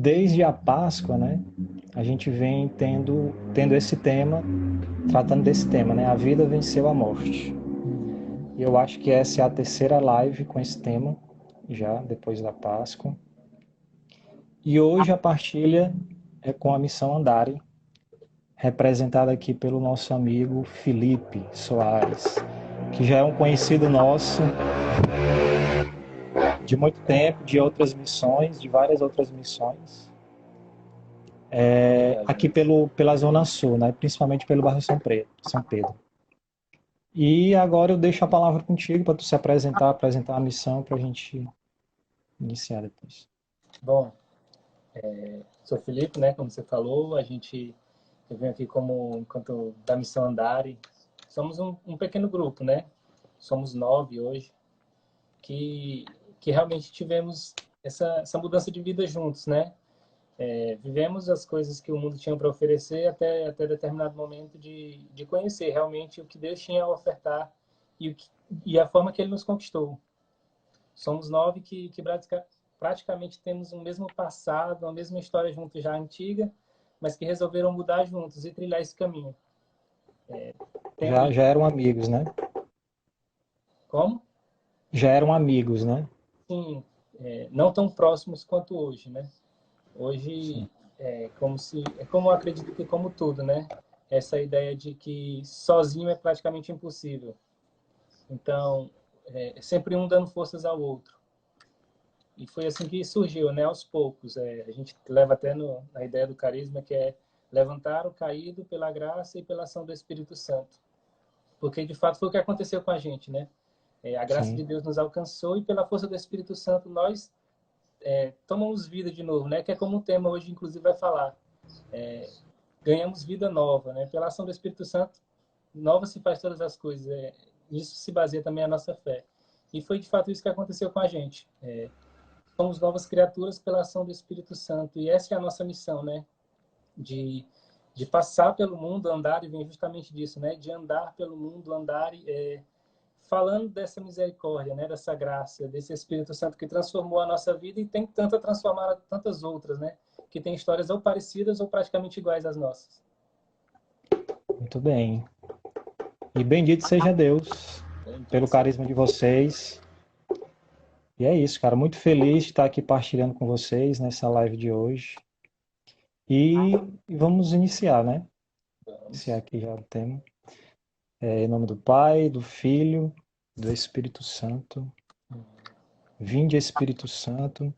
desde a Páscoa, né, a gente vem tendo esse tema, tratando desse tema, né, a vida venceu a morte. E eu acho que essa é a terceira live com esse tema, já depois da Páscoa. E hoje a partilha é com a missão Andare, representada aqui pelo nosso amigo Felipe Soares, que já é um conhecido nosso de muito tempo, de outras missões, de várias outras missões, aqui pela Zona Sul, né? Principalmente pelo bairro São Pedro. E agora eu deixo a palavra contigo para tu se apresentar a missão para a gente iniciar depois. Bom, sou Felipe, né? Como você falou, eu venho aqui enquanto da Missão Andare. Somos um pequeno grupo, né? Somos 9 hoje, que, que realmente tivemos essa mudança de vida juntos, né? Vivemos as coisas que o mundo tinha para oferecer até determinado momento de conhecer realmente o que Deus tinha a ofertar e a forma que Ele nos conquistou. Somos 9 que praticamente temos o mesmo passado, a mesma história juntos já antiga, mas que resolveram mudar juntos e trilhar esse caminho. Já eram amigos, né? Como? Já eram amigos, né? Sim, não tão próximos quanto hoje, né? Sim. Hoje como eu acredito que como tudo, né? Essa ideia de que sozinho é praticamente impossível. Então, é sempre um dando forças ao outro. E foi assim que surgiu, né? Aos poucos. A gente leva até na ideia do carisma, que é levantar o caído pela graça e pela ação do Espírito Santo. Porque, de fato, foi o que aconteceu com a gente, né? A graça de Sim. Deus nos alcançou e, pela força do Espírito Santo, nós tomamos vida de novo, né? Que é como o tema hoje, inclusive, vai falar. Ganhamos vida nova, né? Pela ação do Espírito Santo, nova se faz todas as coisas. Nisso se baseia também a nossa fé. E foi, de fato, isso que aconteceu com a gente. Somos novas criaturas pela ação do Espírito Santo. E essa é a nossa missão, né? De, de passar pelo mundo, andar, e vem justamente disso, né? De andar pelo mundo, andar falando dessa misericórdia, né? Dessa graça, desse Espírito Santo que transformou a nossa vida e tem tanto a transformar tantas outras, né? Que tem histórias ou parecidas ou praticamente iguais às nossas. Muito bem. E bendito seja Deus pelo carisma de vocês. E é isso, cara. Muito feliz de estar aqui partilhando com vocês nessa live de hoje. E vamos iniciar, né? Iniciar Vamos. aqui já o tema. Em nome do Pai, do Filho, do Espírito Santo. Vinde, Espírito Santo,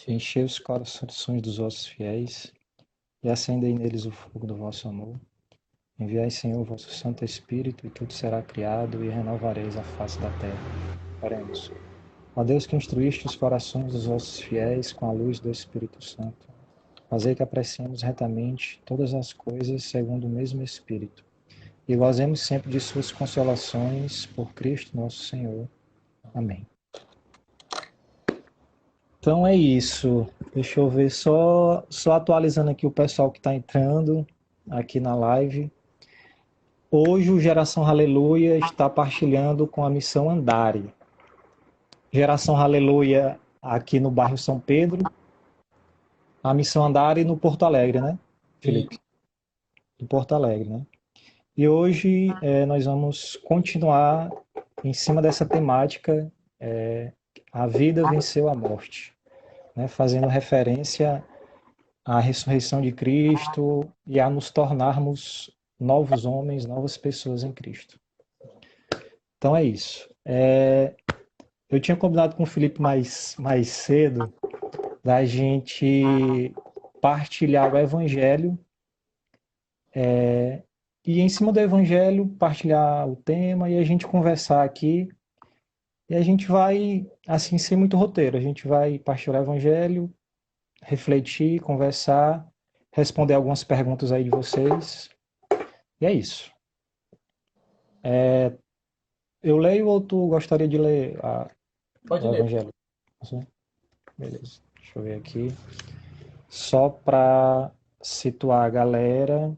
enchei os corações dos vossos fiéis e acendei neles o fogo do vosso amor. Enviai, Senhor, o vosso Santo Espírito, e tudo será criado, e renovareis a face da terra. Oremos. Ó Deus que instruíste os corações dos vossos fiéis com a luz do Espírito Santo, fazei que apreciemos retamente todas as coisas segundo o mesmo Espírito, e gozemos sempre de suas consolações por Cristo nosso Senhor. Amém. Então é isso. Deixa eu ver, só atualizando aqui o pessoal que está entrando aqui na live. Hoje o Geração Aleluia está partilhando com a missão Andare. Geração Aleluia aqui no bairro São Pedro, a missão Andare no Porto Alegre, né, E Felipe? Do Porto Alegre, né? E hoje nós vamos continuar em cima dessa temática, a vida venceu a morte, né? Fazendo referência à ressurreição de Cristo e a nos tornarmos novos homens, novas pessoas em Cristo. Então é isso. Eu tinha combinado com o Felipe mais cedo da gente partilhar o Evangelho e em cima do Evangelho partilhar o tema e a gente conversar aqui. E a gente vai, assim, sem muito roteiro, a gente vai partilhar o Evangelho, refletir, conversar, responder algumas perguntas aí de vocês. E é isso. Eu leio ou tu gostaria de ler pode o ler. Evangelho? Beleza, deixa eu ver aqui. Só para situar a galera,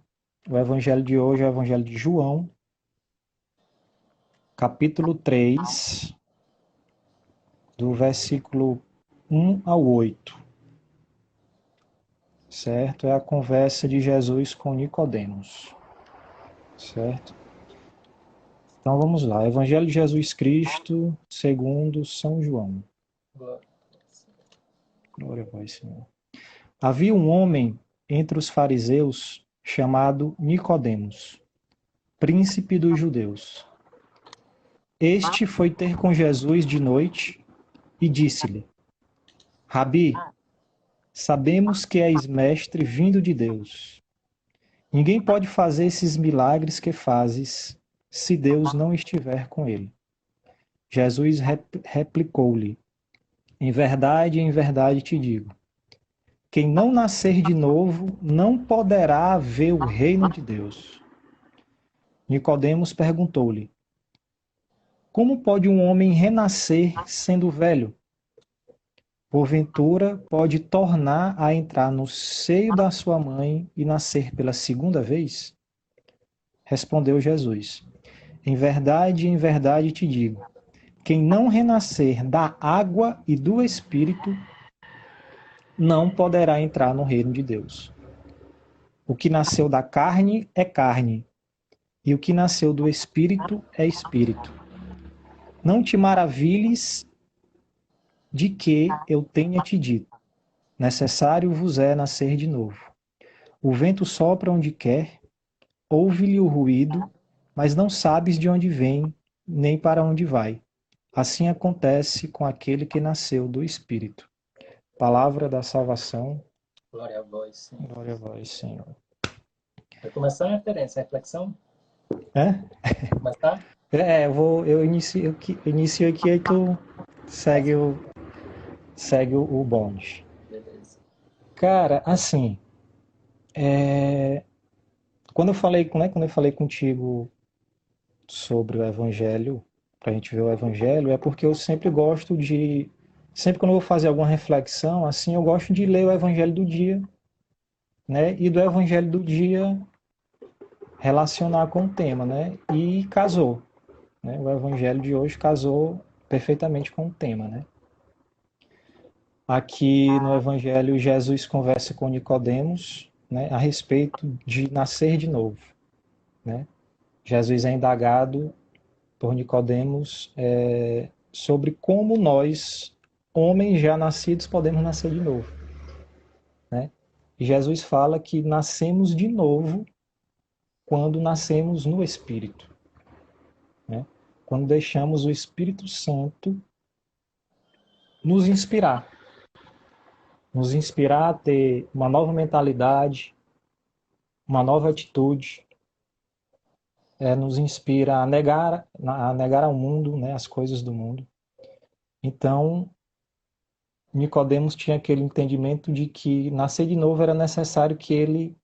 o Evangelho de hoje é o Evangelho de João, capítulo 3, do versículo 1 ao 8. certo? É a conversa de Jesus com Nicodemos, certo? Então vamos lá. Evangelho de Jesus Cristo, segundo São João. Glória a vós, Senhor. Havia um homem entre os fariseus chamado Nicodemos, príncipe dos judeus. Este foi ter com Jesus de noite e disse-lhe: Rabi, sabemos que és mestre vindo de Deus. Ninguém pode fazer esses milagres que fazes se Deus não estiver com ele. Jesus replicou-lhe: em verdade te digo, quem não nascer de novo não poderá ver o reino de Deus. Nicodemos perguntou-lhe: como pode um homem renascer sendo velho? Porventura pode tornar a entrar no seio da sua mãe e nascer pela segunda vez? Respondeu Jesus: em verdade te digo, quem não renascer da água e do Espírito não poderá entrar no reino de Deus. O que nasceu da carne é carne, e o que nasceu do Espírito é Espírito. Não te maravilhes de que eu tenha te dito, necessário vos é nascer de novo. O vento sopra onde quer, ouve-lhe o ruído, mas não sabes de onde vem, nem para onde vai. Assim acontece com aquele que nasceu do Espírito. Palavra da salvação. Glória a vós, Senhor. Glória a vós, Senhor. Vai começar a referência, a reflexão? É? Começar? Eu inicio aqui, aí tu segue o bonde. Beleza. Cara, assim, quando eu falei contigo sobre o Evangelho, para a gente ver o Evangelho, é porque eu sempre gosto de, sempre quando eu vou fazer alguma reflexão, assim, eu gosto de ler o Evangelho do dia, né? E do Evangelho do dia relacionar com o tema, né? E casou, né? O Evangelho de hoje casou perfeitamente com o tema, né? Aqui no Evangelho, Jesus conversa com Nicodemos, né, a respeito de nascer de novo, né? Jesus é indagado por Nicodemos sobre como nós, homens já nascidos, podemos nascer de novo, né? E Jesus fala que nascemos de novo quando nascemos no Espírito, né? Quando deixamos o Espírito Santo nos inspirar, a ter uma nova mentalidade, uma nova atitude, nos inspira a negar ao mundo, né, as coisas do mundo. Então, Nicodemos tinha aquele entendimento de que nascer de novo era necessário que ele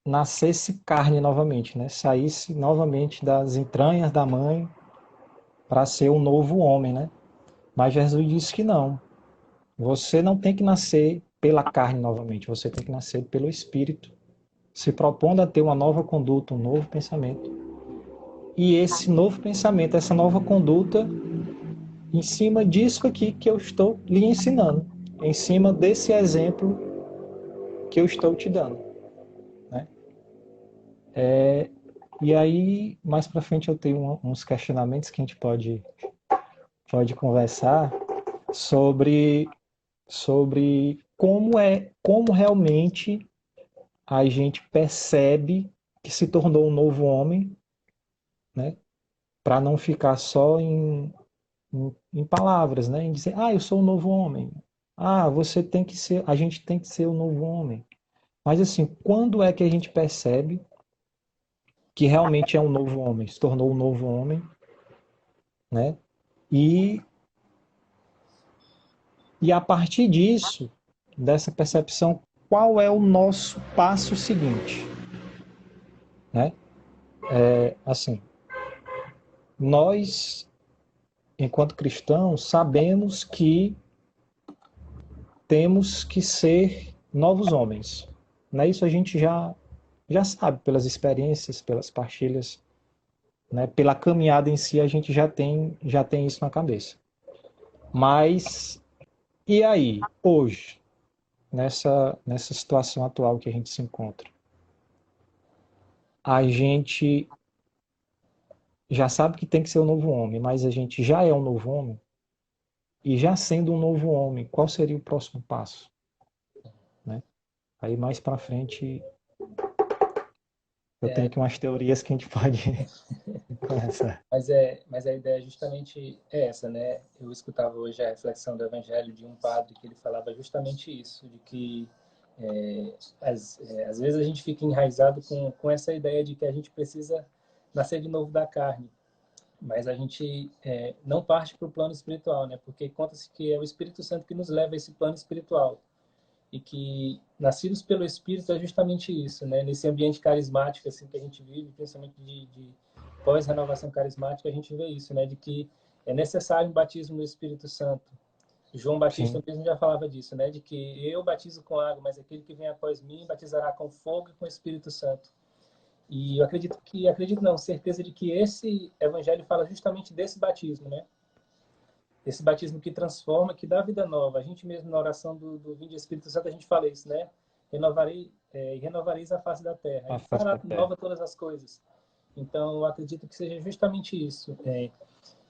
nascesse carne novamente, né, saísse novamente das entranhas da mãe para ser um novo homem, né? Mas Jesus disse que não. Você não tem que nascer pela carne novamente, você tem que nascer pelo Espírito, se propondo a ter uma nova conduta, um novo pensamento. E esse novo pensamento, essa nova conduta, em cima disso aqui que eu estou lhe ensinando, em cima desse exemplo que eu estou te dando, né? E aí, mais para frente eu tenho uns questionamentos que a gente pode conversar sobre como realmente a gente percebe que se tornou um novo homem, né? Para não ficar só em palavras, né? Em dizer, eu sou um novo homem. Você tem que ser, a gente tem que ser o novo homem. Mas assim, quando é que a gente percebe que realmente é um novo homem, se tornou um novo homem, né? E, e a partir disso, dessa percepção, qual é o nosso passo seguinte, né? Assim, nós, enquanto cristãos, sabemos que temos que ser novos homens, né? Isso a gente já sabe pelas experiências, pelas partilhas, né? Pela caminhada em si a gente já tem isso na cabeça. Mas e aí, hoje, nessa situação atual que a gente se encontra. A gente já sabe que tem que ser um novo homem, mas a gente já é um novo homem. E já sendo um novo homem, qual seria o próximo passo? Né? Aí mais para frente eu tenho aqui umas teorias que a gente pode começar. Mas a ideia justamente é essa, né? Eu escutava hoje a reflexão do Evangelho de um padre que ele falava justamente isso, de que às vezes a gente fica enraizado com essa ideia de que a gente precisa nascer de novo da carne, mas a gente não parte para o plano espiritual, né? Porque conta-se que é o Espírito Santo que nos leva a esse plano espiritual e que nascidos pelo Espírito é justamente isso, né? Nesse ambiente carismático assim que a gente vive, principalmente de pós-renovação carismática, a gente vê isso, né? De que é necessário um batismo no Espírito Santo. João Batista Sim, mesmo já falava disso, né? De que eu batizo com água, mas aquele que vem após mim batizará com fogo e com o Espírito Santo. E eu acredito não, certeza de que esse evangelho fala justamente desse batismo, né? Esse batismo que transforma, que dá vida nova. A gente mesmo na oração do Vinde Espírito Santo a gente fala isso, né? Renovareis a face da terra a e face fará da terra. nova todas as coisas. Então eu acredito que seja justamente isso,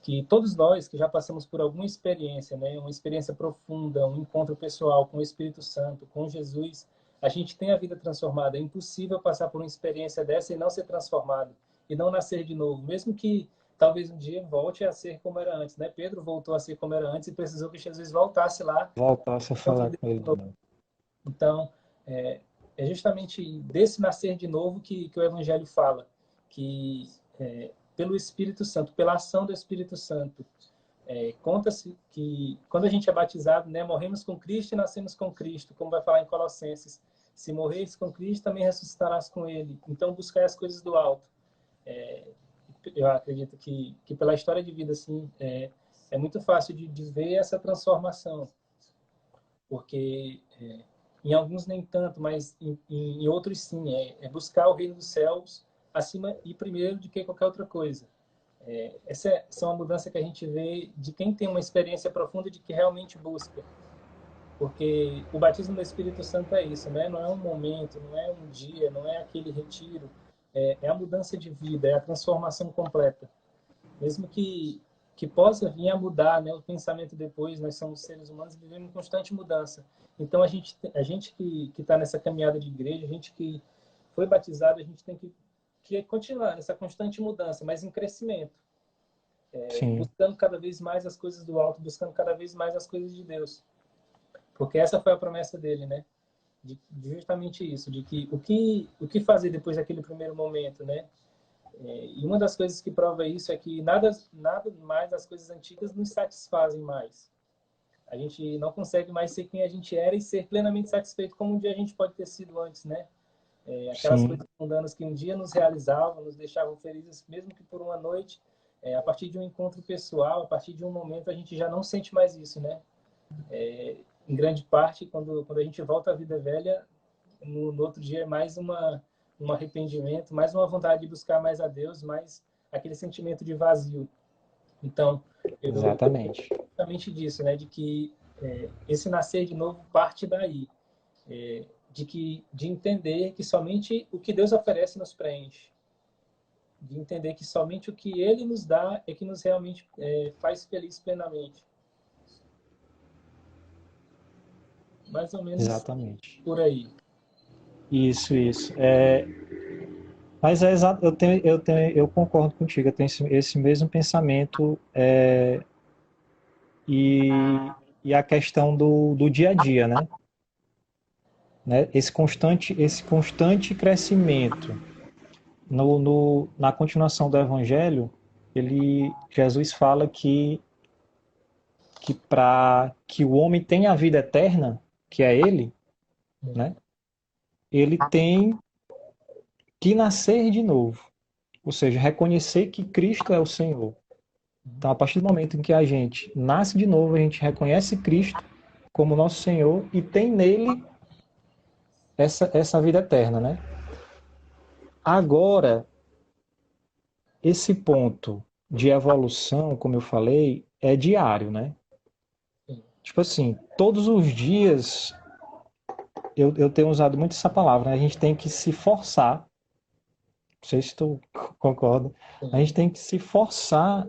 que todos nós que já passamos por alguma experiência, né, uma experiência profunda, um encontro pessoal com o Espírito Santo, com Jesus, a gente tem a vida transformada. É impossível passar por uma experiência dessa e não ser transformado, e não nascer de novo, mesmo que talvez um dia volte a ser como era antes, né? Pedro voltou a ser como era antes e precisou que Jesus voltasse lá Voltasse a e encontro falar dele com ele de de novo. novo. Então, é justamente desse nascer de novo que o Evangelho fala, que pelo Espírito Santo, pela ação do Espírito Santo, conta-se que quando a gente é batizado, né, morremos com Cristo e nascemos com Cristo, como vai falar em Colossenses. Se morreres com Cristo, também ressuscitarás com Ele. Então, buscar as coisas do alto. Eu acredito que pela história de vida, assim, é muito fácil de ver essa transformação, porque em alguns nem tanto, mas em outros sim. É buscar o reino dos céus acima e primeiro de que qualquer outra coisa. Essa é uma mudança que a gente vê de quem tem uma experiência profunda de que realmente busca. Porque o batismo do Espírito Santo é isso, né? Não é um momento, não é um dia, não é aquele retiro. É a mudança de vida, é a transformação completa. Mesmo que possa vir a mudar, né, o pensamento depois, nós somos seres humanos e vivemos em constante mudança. Então, a gente que está nessa caminhada de igreja, a gente que foi batizado, a gente tem que continuar nessa constante mudança, mas em crescimento, Sim, buscando cada vez mais as coisas do alto, buscando cada vez mais as coisas de Deus. Porque essa foi a promessa dele, né? De justamente isso, de que o que fazer depois daquele primeiro momento, né? E uma das coisas que prova isso é que nada mais das coisas antigas nos satisfazem mais. A gente não consegue mais ser quem a gente era e ser plenamente satisfeito como um dia a gente pode ter sido antes, né? Aquelas sim, coisas mundanas que um dia nos realizavam, nos deixavam felizes, mesmo que por uma noite, a partir de um encontro pessoal, a partir de um momento, a gente já não sente mais isso, né? Em grande parte, quando a gente volta à vida velha, no outro dia é mais um arrependimento, mais uma vontade de buscar mais a Deus, mais aquele sentimento de vazio. Então, eu exatamente. justamente disso, né, de que esse nascer de novo parte daí, de entender que somente o que Deus oferece nos preenche, de entender que somente o que Ele nos dá é que nos realmente faz feliz plenamente. Mais ou menos Exatamente. por aí. Isso. Mas é exato, eu concordo contigo, eu tenho esse mesmo pensamento e a questão do dia a dia, né? Esse constante crescimento na continuação do Evangelho, Jesus fala que para que o homem tenha a vida eterna, que é Ele, né? Ele tem que nascer de novo, ou seja, reconhecer que Cristo é o Senhor. Então, a partir do momento em que a gente nasce de novo, a gente reconhece Cristo como nosso Senhor e tem nele essa vida eterna, né? Agora, esse ponto de evolução, como eu falei, é diário, né? Tipo assim, todos os dias eu tenho usado muito essa palavra, né? A gente tem que se forçar, não sei se tu concorda, a Sim, gente tem que se forçar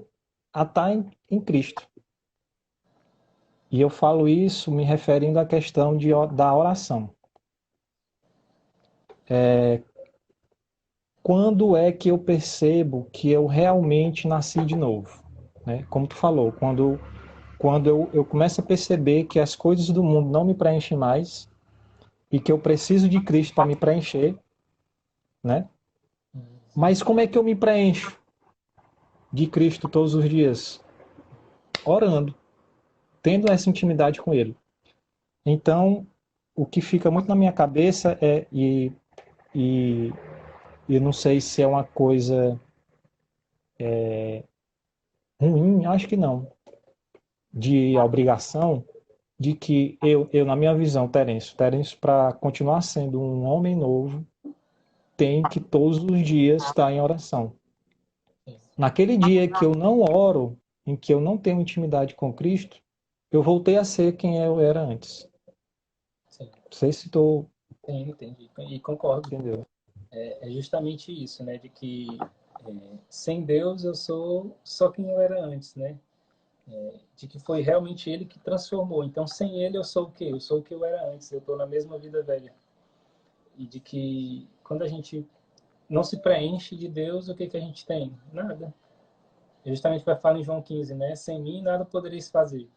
a estar em Cristo. E eu falo isso me referindo à questão da oração. Quando é que eu percebo que eu realmente nasci de novo? Né? Como tu falou, quando eu começo a perceber que as coisas do mundo não me preenchem mais e que eu preciso de Cristo para me preencher, né? Mas como é que eu me preencho de Cristo todos os dias? Orando, tendo essa intimidade com Ele. Então, o que fica muito na minha cabeça e eu não sei se é uma coisa ruim, acho que não, de obrigação, de que na minha visão, Terêncio, para continuar sendo um homem novo, tem que todos os dias estar em oração. sim, Naquele dia que eu não oro, em que eu não tenho intimidade com Cristo, eu voltei a ser quem eu era antes. sim, Não sei se estou sim, entendi. E concordo. entendeu. É justamente isso, né? De que sem Deus eu sou só quem eu era antes, né? De que foi realmente Ele que transformou. Então, sem Ele eu sou o quê? Eu sou o que eu era antes. Eu estou na mesma vida velha. E de que quando a gente não se preenche de Deus, o que que a gente tem? Nada. Justamente vai falar em João 15, né? Sem mim nada podereis fazer.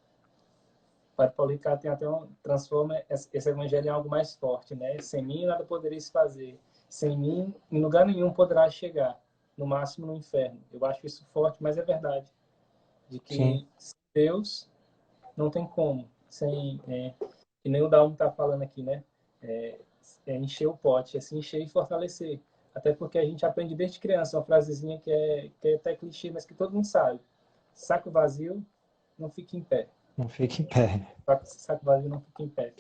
O Padre Paulo Ricardo tem até transforma esse evangelho em algo mais forte, né? Sem mim nada podereis fazer. Sem mim, em lugar nenhum poderá chegar. No máximo no inferno. Eu acho isso forte, mas é verdade. De Sim, que sem Deus não tem como. Sem, que nem o Dalmo está falando aqui, né? É, encher o pote, é se encher e fortalecer. Até porque a gente aprende desde criança uma frasezinha que é até clichê, mas que todo mundo sabe. Saco vazio não fica em pé. não fique em pé. Saco vazio não fica em pé.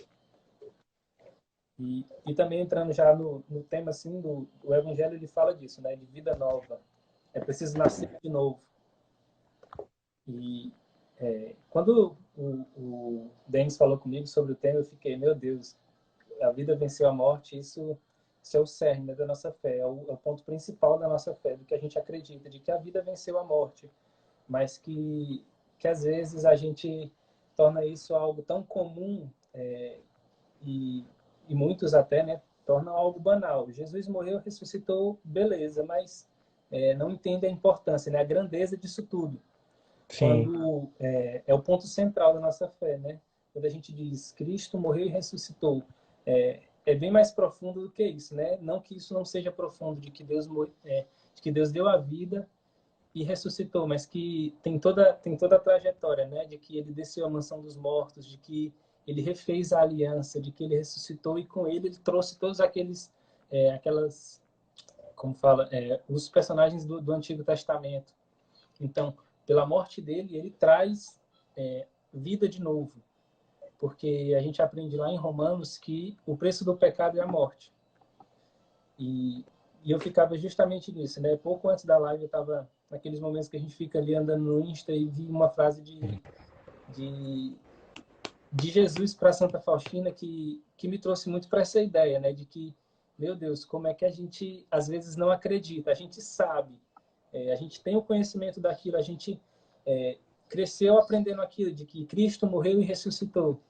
E também entrando já no tema assim do Evangelho, ele fala disso, né? De vida nova. É preciso nascer de novo. E quando o Denis falou comigo sobre o tema, eu fiquei, meu Deus, a vida venceu a morte, isso é o cerne, né, da nossa fé, é o ponto principal da nossa fé, do que a gente acredita, de que a vida venceu a morte, mas que às vezes a gente torna isso algo tão comum e, e muitos até, né, tornam algo banal. Jesus morreu, ressuscitou, beleza, mas não entende a importância, né, a grandeza disso tudo. Sim, Quando é o ponto central da nossa fé, né? Quando a gente diz Cristo morreu e ressuscitou, é bem mais profundo do que isso, né? Não que isso não seja profundo, de que Deus deu a vida e ressuscitou, mas que tem toda a trajetória, né? De que ele desceu à mansão dos mortos, de que ele refez a aliança, de que ele ressuscitou e com ele trouxe todos aquelas, como fala, os personagens do Antigo Testamento. Então, pela morte dele, ele traz vida de novo, porque a gente aprende lá em Romanos que o preço do pecado é a morte. E, e eu ficava justamente nisso, né? Pouco antes da live, eu estava naqueles momentos que a gente fica ali andando no Insta e vi uma frase de, de Jesus para Santa Faustina que me trouxe muito para essa ideia, né? De que, meu Deus, como é que a gente às vezes não acredita? A gente sabe, a gente tem o conhecimento daquilo, a gente é, cresceu aprendendo aquilo, de que Cristo morreu e ressuscitou,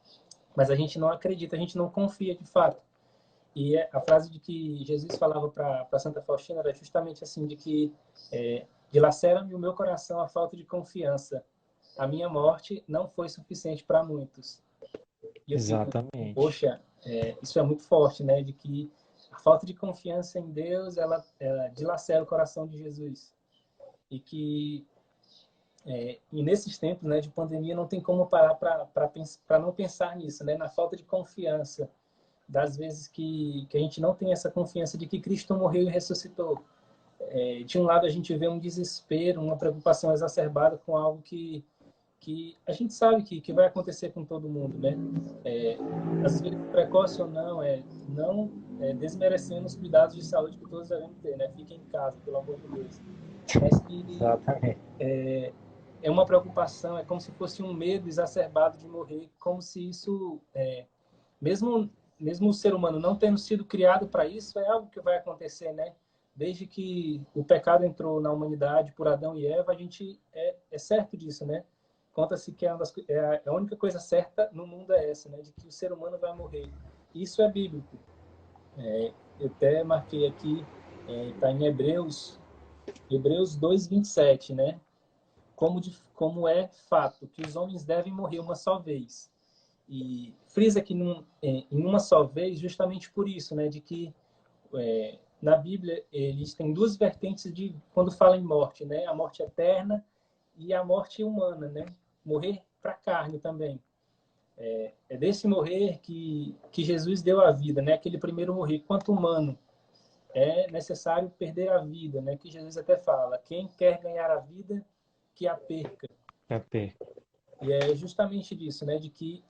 mas a gente não acredita, a gente não confia de fato. E a frase de que Jesus falava para Santa Faustina era justamente assim, de que dilacera-me o meu coração a falta de confiança. A minha morte não foi suficiente para muitos. E eu fico, exatamente. poxa, isso é muito forte, né? De que a falta de confiança em Deus, ela dilacera o coração de Jesus. E que e nesses tempos, né, de pandemia não tem como parar para não pensar nisso, né, na falta de confiança, das vezes que a gente não tem essa confiança de que Cristo morreu e ressuscitou. De um lado a gente vê um desespero, uma preocupação exacerbada com algo que a gente sabe que vai acontecer com todo mundo, né? Às vezes precoce ou não, desmerecendo os cuidados de saúde que todos devem ter, né? Fiquem em casa, pelo amor de Deus. Mas que Exatamente. é uma preocupação, é como se fosse um medo exacerbado de morrer, como se isso, mesmo mesmo o ser humano não tendo sido criado para isso, é algo que vai acontecer, né? Desde que o pecado entrou na humanidade por Adão e Eva, a gente é certo disso, né? Conta-se que a única coisa certa no mundo é essa, né? De que o ser humano vai morrer. Isso é bíblico. Eu até marquei aqui, está em Hebreus 2:27, né? Como é fato que os homens devem morrer uma só vez. E frisa que em uma só vez, justamente por isso, né? De que na Bíblia eles têm duas vertentes de quando fala em morte, né? A morte eterna e a morte humana, né? Morrer para a carne também. É desse morrer que Jesus deu a vida, né? Aquele primeiro morrer, quanto humano. É necessário perder a vida, né? Que Jesus até fala, quem quer ganhar a vida, que a perca. Capê. E é justamente disso, né? De que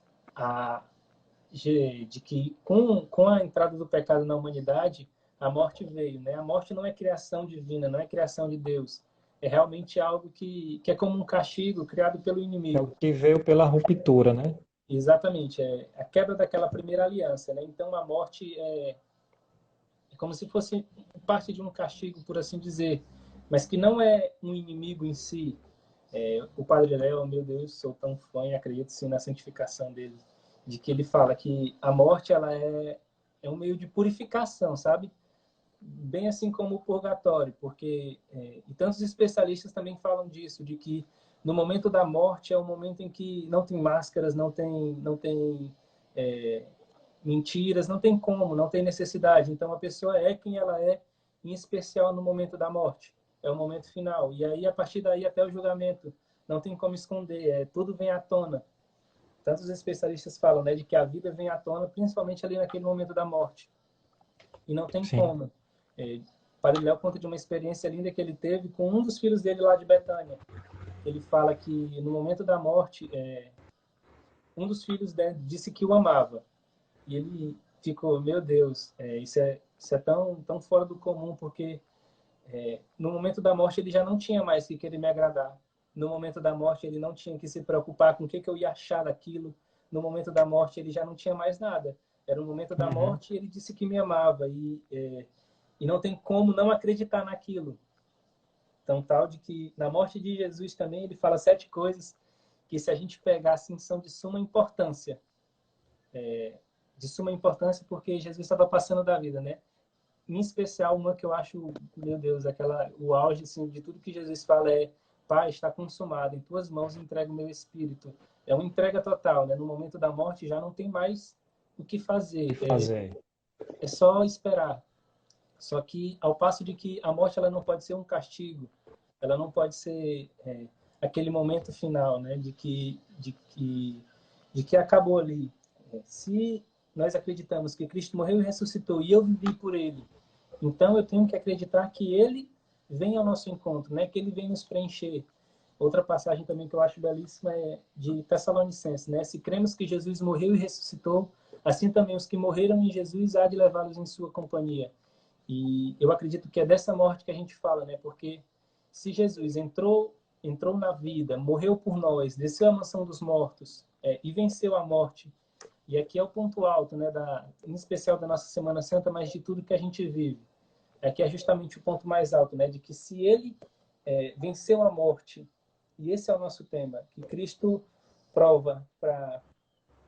com a entrada do pecado na humanidade, a morte veio, né? A morte não é criação divina, não é criação de Deus. É realmente algo que é como um castigo criado pelo É o inimigo. que veio pela ruptura, né? Exatamente, é a quebra daquela primeira aliança, né? Então a morte é como se fosse parte de um castigo, por assim dizer, mas que não é um inimigo em si. O Padre Léo, meu Deus, sou tão fã e acredito sim na santificação dele, de que ele fala que a morte ela é um meio de purificação, sabe? Bem assim como o purgatório, porque e tantos especialistas também falam disso, de que no momento da morte é o momento em que não tem máscaras, não tem é, mentiras, não tem como, não tem necessidade. Então a pessoa é quem ela é, em especial no momento da morte. É o momento final. E aí a partir daí até o julgamento, não tem como esconder, tudo vem à tona. Tantos especialistas falam, né, de que a vida vem à tona, principalmente ali naquele momento da morte. E não tem Sim. como. É, Padre Léo conta de uma experiência linda que ele teve com um dos filhos dele lá de Betânia. Ele fala que no momento da morte, um dos filhos dele disse que o amava. E ele ficou, meu Deus, isso é tão fora do comum, porque no momento da morte ele já não tinha mais que querer me agradar. No momento da morte ele não tinha que se preocupar com o que eu ia achar daquilo. No momento da morte ele já não tinha mais nada. Era o momento da Uhum. morte e ele disse que me amava. E não tem como não acreditar naquilo. Então, tal de que na morte de Jesus também ele fala 7 coisas que se a gente pegar assim são de suma importância. De suma importância porque Jesus estava passando da vida, né? Em especial uma que eu acho, meu Deus, o auge assim, de tudo que Jesus fala é: Pai, está consumado, em tuas mãos entrego o meu espírito. É uma entrega total, né? No momento da morte já não tem mais o que E fazer, fazer. é só esperar. Só que ao passo de que a morte ela não pode ser um castigo, ela não pode ser aquele momento final, né? De que acabou ali. Se nós acreditamos que Cristo morreu e ressuscitou e eu vivi por Ele, então eu tenho que acreditar que Ele vem ao nosso encontro, né? Que Ele vem nos preencher. Outra passagem também que eu acho belíssima é de Tessalonicenses, né? Se cremos que Jesus morreu e ressuscitou, assim também os que morreram em Jesus há de levá-los em sua companhia. E eu acredito que é dessa morte que a gente fala, né? Porque se Jesus entrou na vida, morreu por nós, desceu à mansão dos mortos e venceu a morte. E aqui é o ponto alto, né? Em especial da nossa Semana Santa, mas de tudo que a gente vive. Aqui é justamente o ponto mais alto, né? De que se ele venceu a morte, e esse é o nosso tema, que Cristo prova para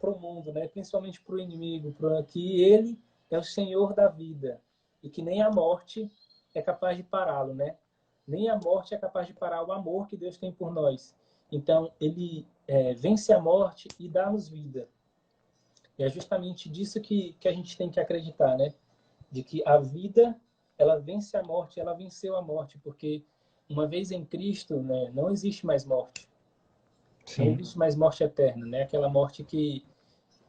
o mundo, né? Principalmente para o inimigo, que ele é o Senhor da vida e que nem a morte é capaz de pará-lo, né? Nem a morte é capaz de parar o amor que Deus tem por nós. Então, ele vence a morte e dá-nos vida. E é justamente disso que a gente tem que acreditar, né? De que a vida, ela vence a morte, ela venceu a morte, porque uma vez em Cristo, né, não existe mais morte. Não Sim. existe mais morte eterna, né? Aquela morte que,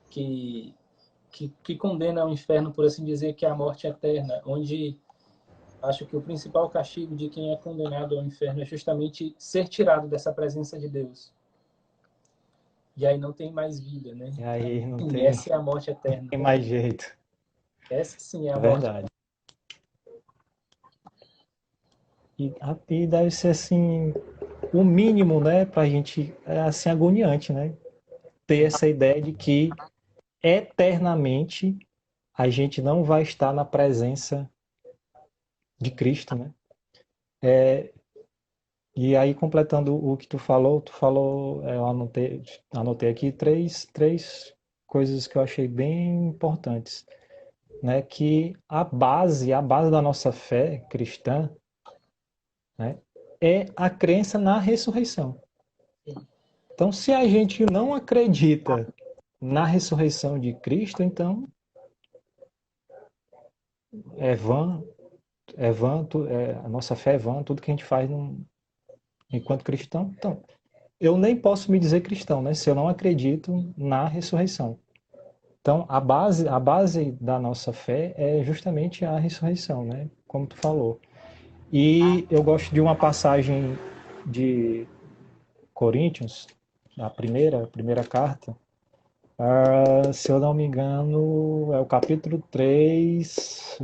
que condena ao inferno, por assim dizer, que é a morte eterna, onde acho que o principal castigo de quem é condenado ao inferno é justamente ser tirado dessa presença de Deus. E aí não tem mais vida, né? E aí não Sim, tem, essa é a morte eterna. tem mais jeito. Essa sim é É a morte. verdade. E deve ser assim, o mínimo, né, pra gente, é assim, agoniante, né? Ter essa ideia de que eternamente a gente não vai estar na presença de Cristo, né? E aí, completando o que tu falou, eu anotei aqui três coisas que eu achei bem importantes, né? Que a base da nossa fé cristã, né, é a crença na ressurreição. Então, se a gente não acredita na ressurreição de Cristo, então é vã, a nossa fé é vã, tudo que a gente faz enquanto cristão. Então, eu nem posso me dizer cristão, né, se eu não acredito na ressurreição. Então, a base da nossa fé é justamente a ressurreição, né, como tu falou. E eu gosto de uma passagem de Coríntios, a primeira carta, se eu não me engano, é o capítulo 3,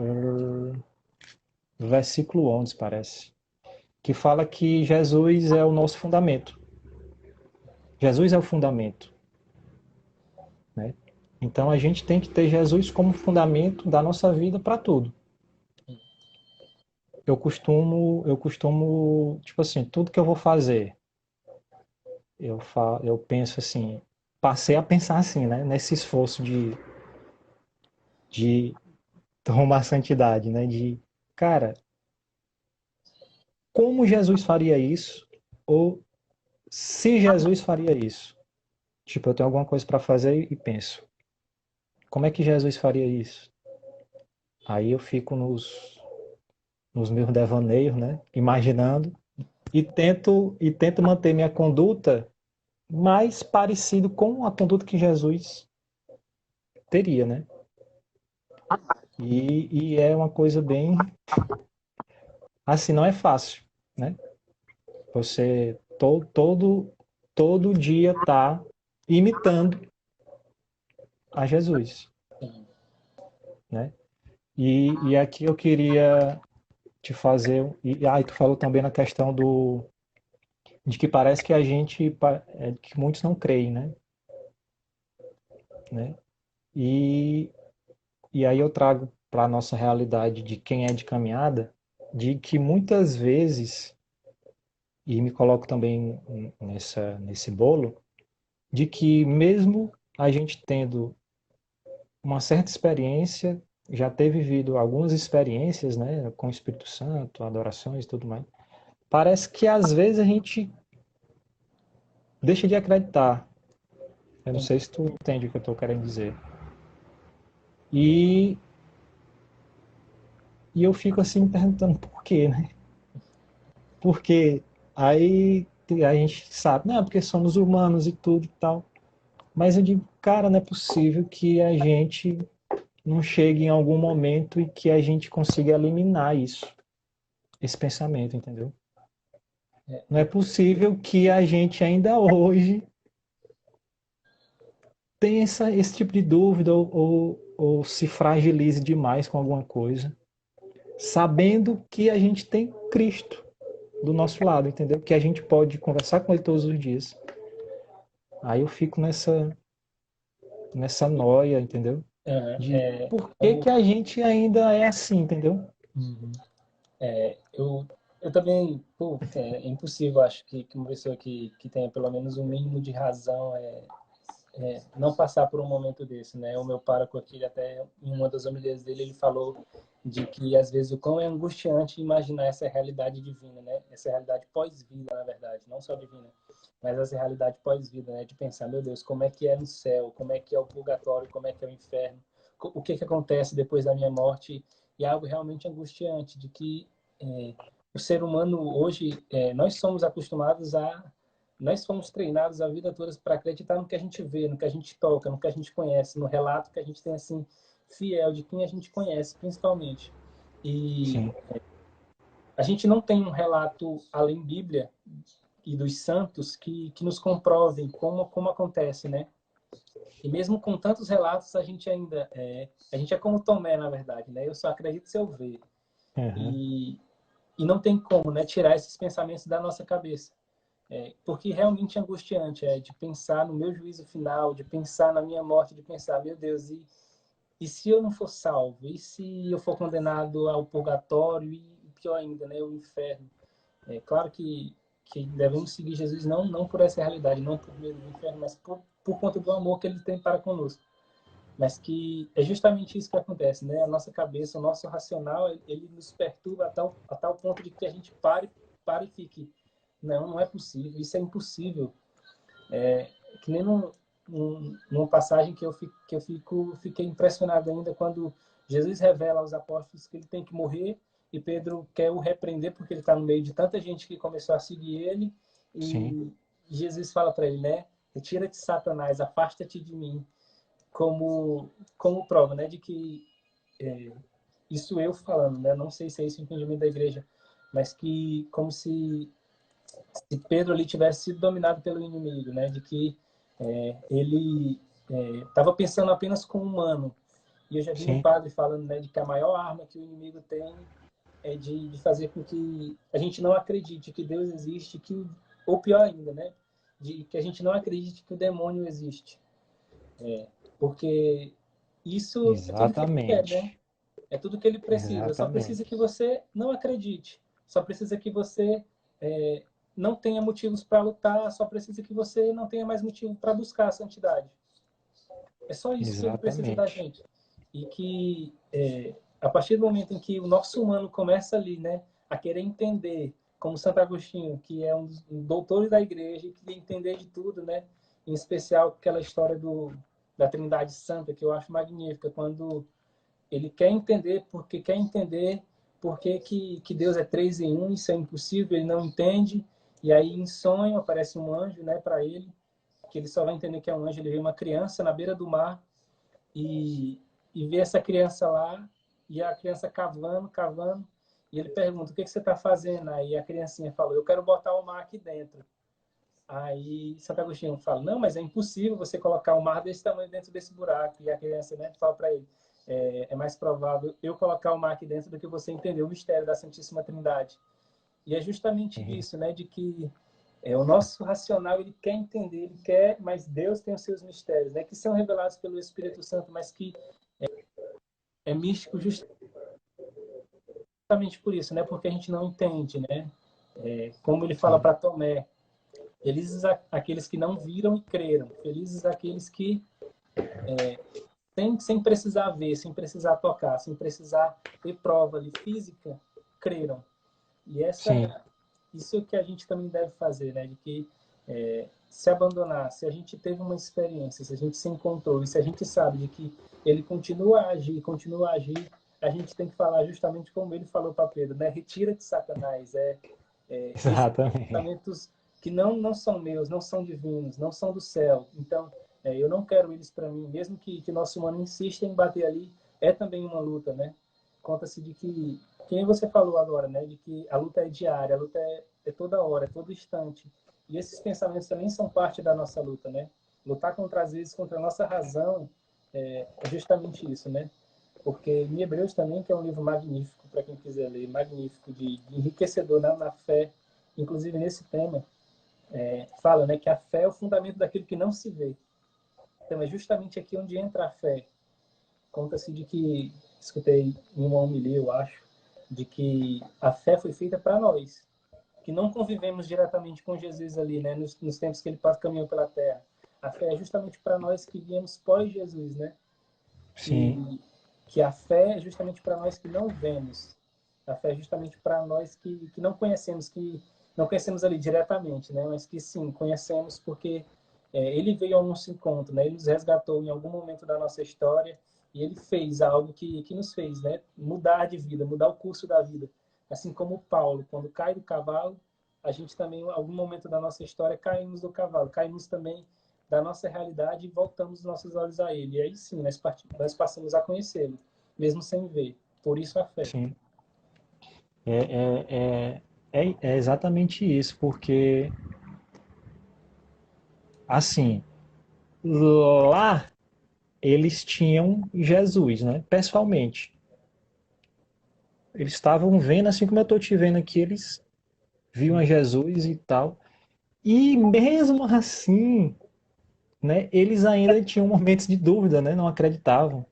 versículo 11, parece, que fala que Jesus é o nosso fundamento. Jesus é o fundamento, né? Então a gente tem que ter Jesus como fundamento da nossa vida para tudo. Tipo assim, tudo que eu vou fazer, eu penso assim, passei a pensar assim, né? Nesse esforço de rumo à santidade, né? Cara, como Jesus faria isso? Ou se Jesus faria isso? Tipo, eu tenho alguma coisa para fazer e penso, como é que Jesus faria isso? Aí eu fico nos meus devaneios, né? Imaginando e tento manter minha conduta mais parecido com a conduta que Jesus teria, né? E é uma coisa bem assim, não é fácil, né? Você todo dia tá imitando a Jesus, né? E aqui eu queria te fazer. E aí tu falou também na questão de que parece que a gente. Que muitos não creem, né? E, e aí eu trago para a nossa realidade de quem é de caminhada, de que muitas vezes, e me coloco também nesse bolo, de que mesmo a gente tendo uma certa experiência, já ter vivido algumas experiências, né, com o Espírito Santo, adorações e tudo mais, parece que às vezes a gente deixa de acreditar. Eu não sei se tu entende o que eu estou querendo dizer. E, e eu fico assim me perguntando por quê, né? Porque aí a gente sabe, não, porque somos humanos e tudo e tal. Mas eu digo, cara, não é possível que a gente não chegue em algum momento e que a gente consiga eliminar isso, esse pensamento, entendeu? Não é possível que a gente ainda hoje tenha esse tipo de dúvida ou se fragilize demais com alguma coisa, sabendo que a gente tem Cristo do nosso lado, entendeu? Que a gente pode conversar com Ele todos os dias. Aí eu fico nessa noia, entendeu? Uhum. De por que Como que a gente ainda é assim, entendeu? Uhum. Eu também, pô, é impossível, acho que uma pessoa que tenha pelo menos um mínimo de razão não passar por um momento desse, né? O meu pároco aqui, ele até em uma das homilias dele, ele falou de que às vezes o quão é angustiante imaginar essa realidade divina, né? Essa realidade pós-vida, na verdade, não só divina, mas essa realidade pós-vida, né? De pensar, meu Deus, como é que é no céu, como é que é o purgatório, como é que é o inferno, o que que acontece depois da minha morte, e é algo realmente angustiante, de que o ser humano hoje, nós somos acostumados nós fomos treinados a vida toda para acreditar no que a gente vê, no que a gente toca, no que a gente conhece, no relato que a gente tem assim fiel de quem a gente conhece, principalmente. E Sim. a gente não tem um relato além Bíblia e dos santos que nos comprovem como acontece, né? E mesmo com tantos relatos, a gente ainda a gente é como Tomé, na verdade, né? Eu só acredito se eu ver. Uhum. E não tem como, né, tirar esses pensamentos da nossa cabeça. Porque realmente é angustiante, de pensar no meu juízo final, de pensar na minha morte, de pensar, meu Deus, e se eu não for salvo? E se eu for condenado ao purgatório? E pior ainda, né, o inferno? É claro que devemos seguir Jesus não por essa realidade, não por medo do inferno, mas por conta do amor que ele tem para conosco. Mas que é justamente isso que acontece, né? A nossa cabeça, o nosso racional, ele nos perturba a tal ponto de que a gente pare e fique, não é possível, isso é impossível. Que nem numa passagem que eu fiquei impressionado ainda quando Jesus revela aos apóstolos que ele tem que morrer e Pedro quer o repreender porque ele está no meio de tanta gente que começou a seguir ele Sim, e Jesus fala para ele, né? Retira-te, Satanás, afasta-te de mim, como prova, né, de que isso eu falando, né? Não sei se é esse o entendimento da igreja, mas que como se Pedro ali tivesse sido dominado pelo inimigo, né? De que ele estava pensando apenas como humano. E eu já vi um sim, padre falando, né, de que a maior arma que o inimigo tem é de fazer com que a gente não acredite que Deus existe, ou pior ainda, né, de que a gente não acredite que o demônio existe. Porque isso é tudo que ele quer, né? exatamente, É tudo que ele precisa. Só precisa que exatamente, você não acredite. Só precisa que você é, não tenha motivos para lutar. Só precisa que você não tenha mais motivo para buscar a santidade. É só isso que ele precisa da exatamente. gente. E que a partir do momento em que o nosso humano começa ali, né, a querer entender, como Santo Agostinho, que é um doutor da igreja e queria entender de tudo, né, em especial aquela história da Trindade Santa, que eu acho magnífica, quando ele quer entender por que Deus é três em um, isso é impossível, ele não entende. E aí, em sonho, aparece um anjo, né, para ele, que ele só vai entender que é um anjo. Ele vê uma criança na beira do mar e vê essa criança lá, e a criança cavando, cavando, e ele pergunta: o que você está fazendo? Aí a criancinha falou: eu quero botar o mar aqui dentro. Aí Santo Agostinho fala: não, mas é impossível você colocar um mar desse tamanho dentro desse buraco. E a criança, né, fala para ele: é mais provável eu colocar o mar aqui dentro do que você entender o mistério da Santíssima Trindade. E é justamente Sim, isso, né, de que o nosso racional ele quer entender, ele quer, mas Deus tem os seus mistérios, né, que são revelados pelo Espírito Santo, mas que é místico justamente por isso, né, porque a gente não entende, né. Como ele fala sim, para Tomé: felizes aqueles que não viram e creram, felizes aqueles que sem precisar ver, sem precisar tocar, sem precisar ter prova ali física, creram. E sim, isso é o que a gente também deve fazer, né? De que se abandonar, se a gente teve uma experiência, se a gente se encontrou, e se a gente sabe de que ele continua a agir, a gente tem que falar justamente como ele falou para Pedro, né? Retira de Satanás, esses exatamente. pensamentos que não são meus, não são divinos, não são do céu. Então, eu não quero eles para mim, mesmo que nosso humano insista em bater ali, é também uma luta, né? Conta-se de que, quem você falou agora, né? De que a luta é diária, a luta é toda hora, é todo instante. E esses pensamentos também são parte da nossa luta, né? Lutar contra, às vezes, contra a nossa razão é justamente isso, né? Porque em Hebreus também, que é um livro magnífico, para quem quiser ler, magnífico, de enriquecedor na fé, inclusive nesse tema, fala, né, que a fé é o fundamento daquilo que não se vê. Então é justamente aqui onde entra a fé. Conta-se de que, escutei em uma homilia, eu acho, de que a fé foi feita para nós, que não convivemos diretamente com Jesus ali, né, nos tempos que ele caminhou pela terra. A fé é justamente para nós que viemos pós-Jesus, né? Sim, Que a fé é justamente para nós que não vemos. A fé é justamente para nós que não conhecemos ali diretamente, né? Mas que sim, conhecemos porque ele veio ao nosso encontro, né? Ele nos resgatou em algum momento da nossa história e ele fez algo que nos fez, né? Mudar de vida, mudar o curso da vida. Assim como Paulo, quando cai do cavalo, a gente também, em algum momento da nossa história, caímos do cavalo, caímos também da nossa realidade e voltamos os nossos olhos a ele. E aí sim, nós passamos a conhecê-lo, mesmo sem ver. Por isso a fé. sim. É exatamente isso, porque, assim, lá eles tinham Jesus, né? Pessoalmente. Eles estavam vendo, assim como eu estou te vendo aqui, eles viam a Jesus e tal. E mesmo assim, né, eles ainda tinham momentos de dúvida, né? Não acreditavam.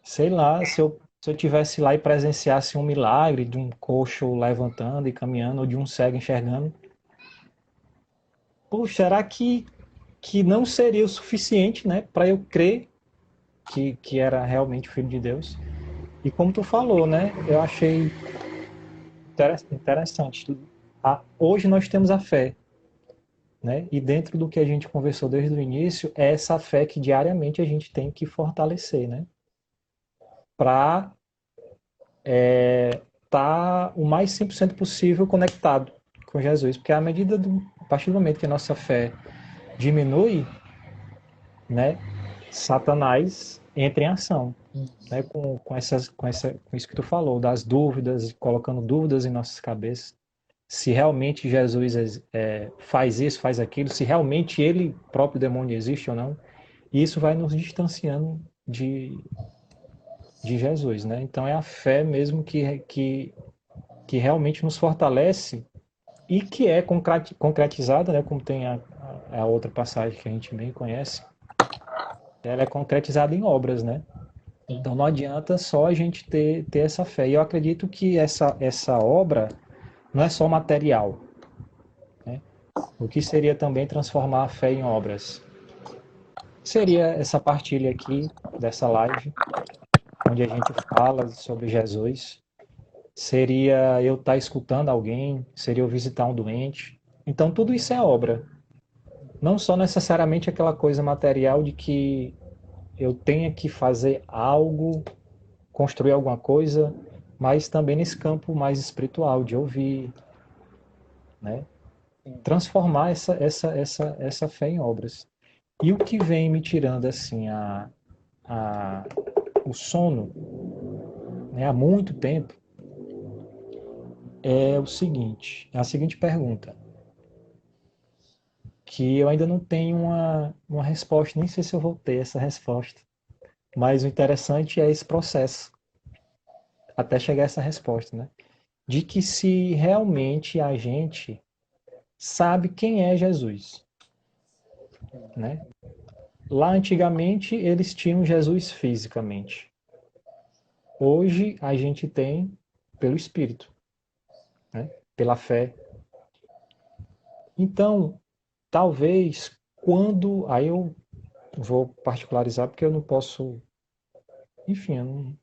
sei lá, se eu tivesse lá e presenciasse um milagre de um coxo levantando e caminhando, ou de um cego enxergando, poxa, será que não seria o suficiente, né, para eu crer que era realmente o Filho de Deus? E como tu falou, né, eu achei interessante. Hoje nós temos a fé, né? E dentro do que a gente conversou desde o início, é essa fé que diariamente a gente tem que fortalecer, né? Para estar o mais 100% possível conectado com Jesus. Porque a partir do momento que a nossa fé diminui, né? Satanás entra em ação. Né, com isso que tu falou, das dúvidas, colocando dúvidas em nossas cabeças. Se realmente Jesus faz isso, faz aquilo, se realmente ele, próprio demônio, existe ou não, e isso vai nos distanciando de Jesus, né? Então é a fé mesmo que realmente nos fortalece e que é concretizada, né? Como tem a outra passagem que a gente bem conhece, ela é concretizada em obras, né? Sim. Então não adianta só a gente ter essa fé. E eu acredito que essa obra não é só material, né? O que seria também transformar a fé em obras? Seria essa partilha aqui dessa live, onde a gente fala sobre Jesus. Seria eu estar escutando alguém, seria eu visitar um doente. Então tudo isso é obra. Não só necessariamente aquela coisa material de que eu tenha que fazer algo, construir alguma coisa, mas também nesse campo mais espiritual, de ouvir, né? Sim. Transformar essa fé em obras. E o que vem me tirando assim a, o sono, né, há muito tempo, é o seguinte, é a seguinte pergunta, que eu ainda não tenho uma resposta, nem sei se eu vou ter essa resposta, mas o interessante é esse processo, até chegar a essa resposta, né? De que se realmente a gente sabe quem é Jesus, né? Lá antigamente eles tinham Jesus fisicamente. Hoje a gente tem pelo Espírito, né? Pela fé. Então, talvez quando. Aí eu vou particularizar porque eu não posso. Enfim, eu não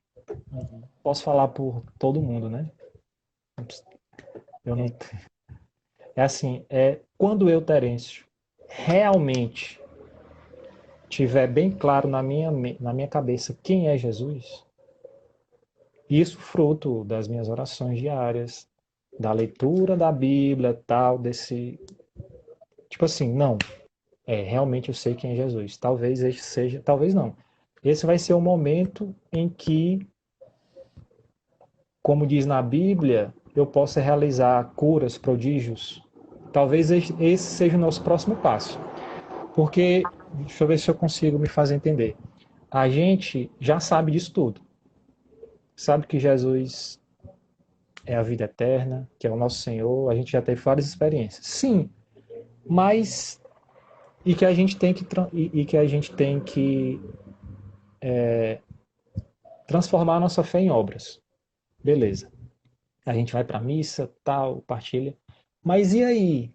Uhum. posso falar por todo mundo, né? Eu não, é assim, quando eu, Terêncio, realmente tiver bem claro na minha cabeça quem é Jesus, isso fruto das minhas orações diárias, da leitura da Bíblia, tal, desse. Tipo assim, não, realmente eu sei quem é Jesus. Talvez esse seja, talvez não. Esse vai ser o momento em que, como diz na Bíblia, eu possa realizar curas, prodígios. Talvez esse seja o nosso próximo passo. Porque, deixa eu ver se eu consigo me fazer entender. A gente já sabe disso tudo. Sabe que Jesus é a vida eterna, que é o nosso Senhor. A gente já teve várias experiências. Sim, mas que a gente tem que transformar a nossa fé em obras. Beleza. A gente vai para a missa, tal, partilha. Mas e aí?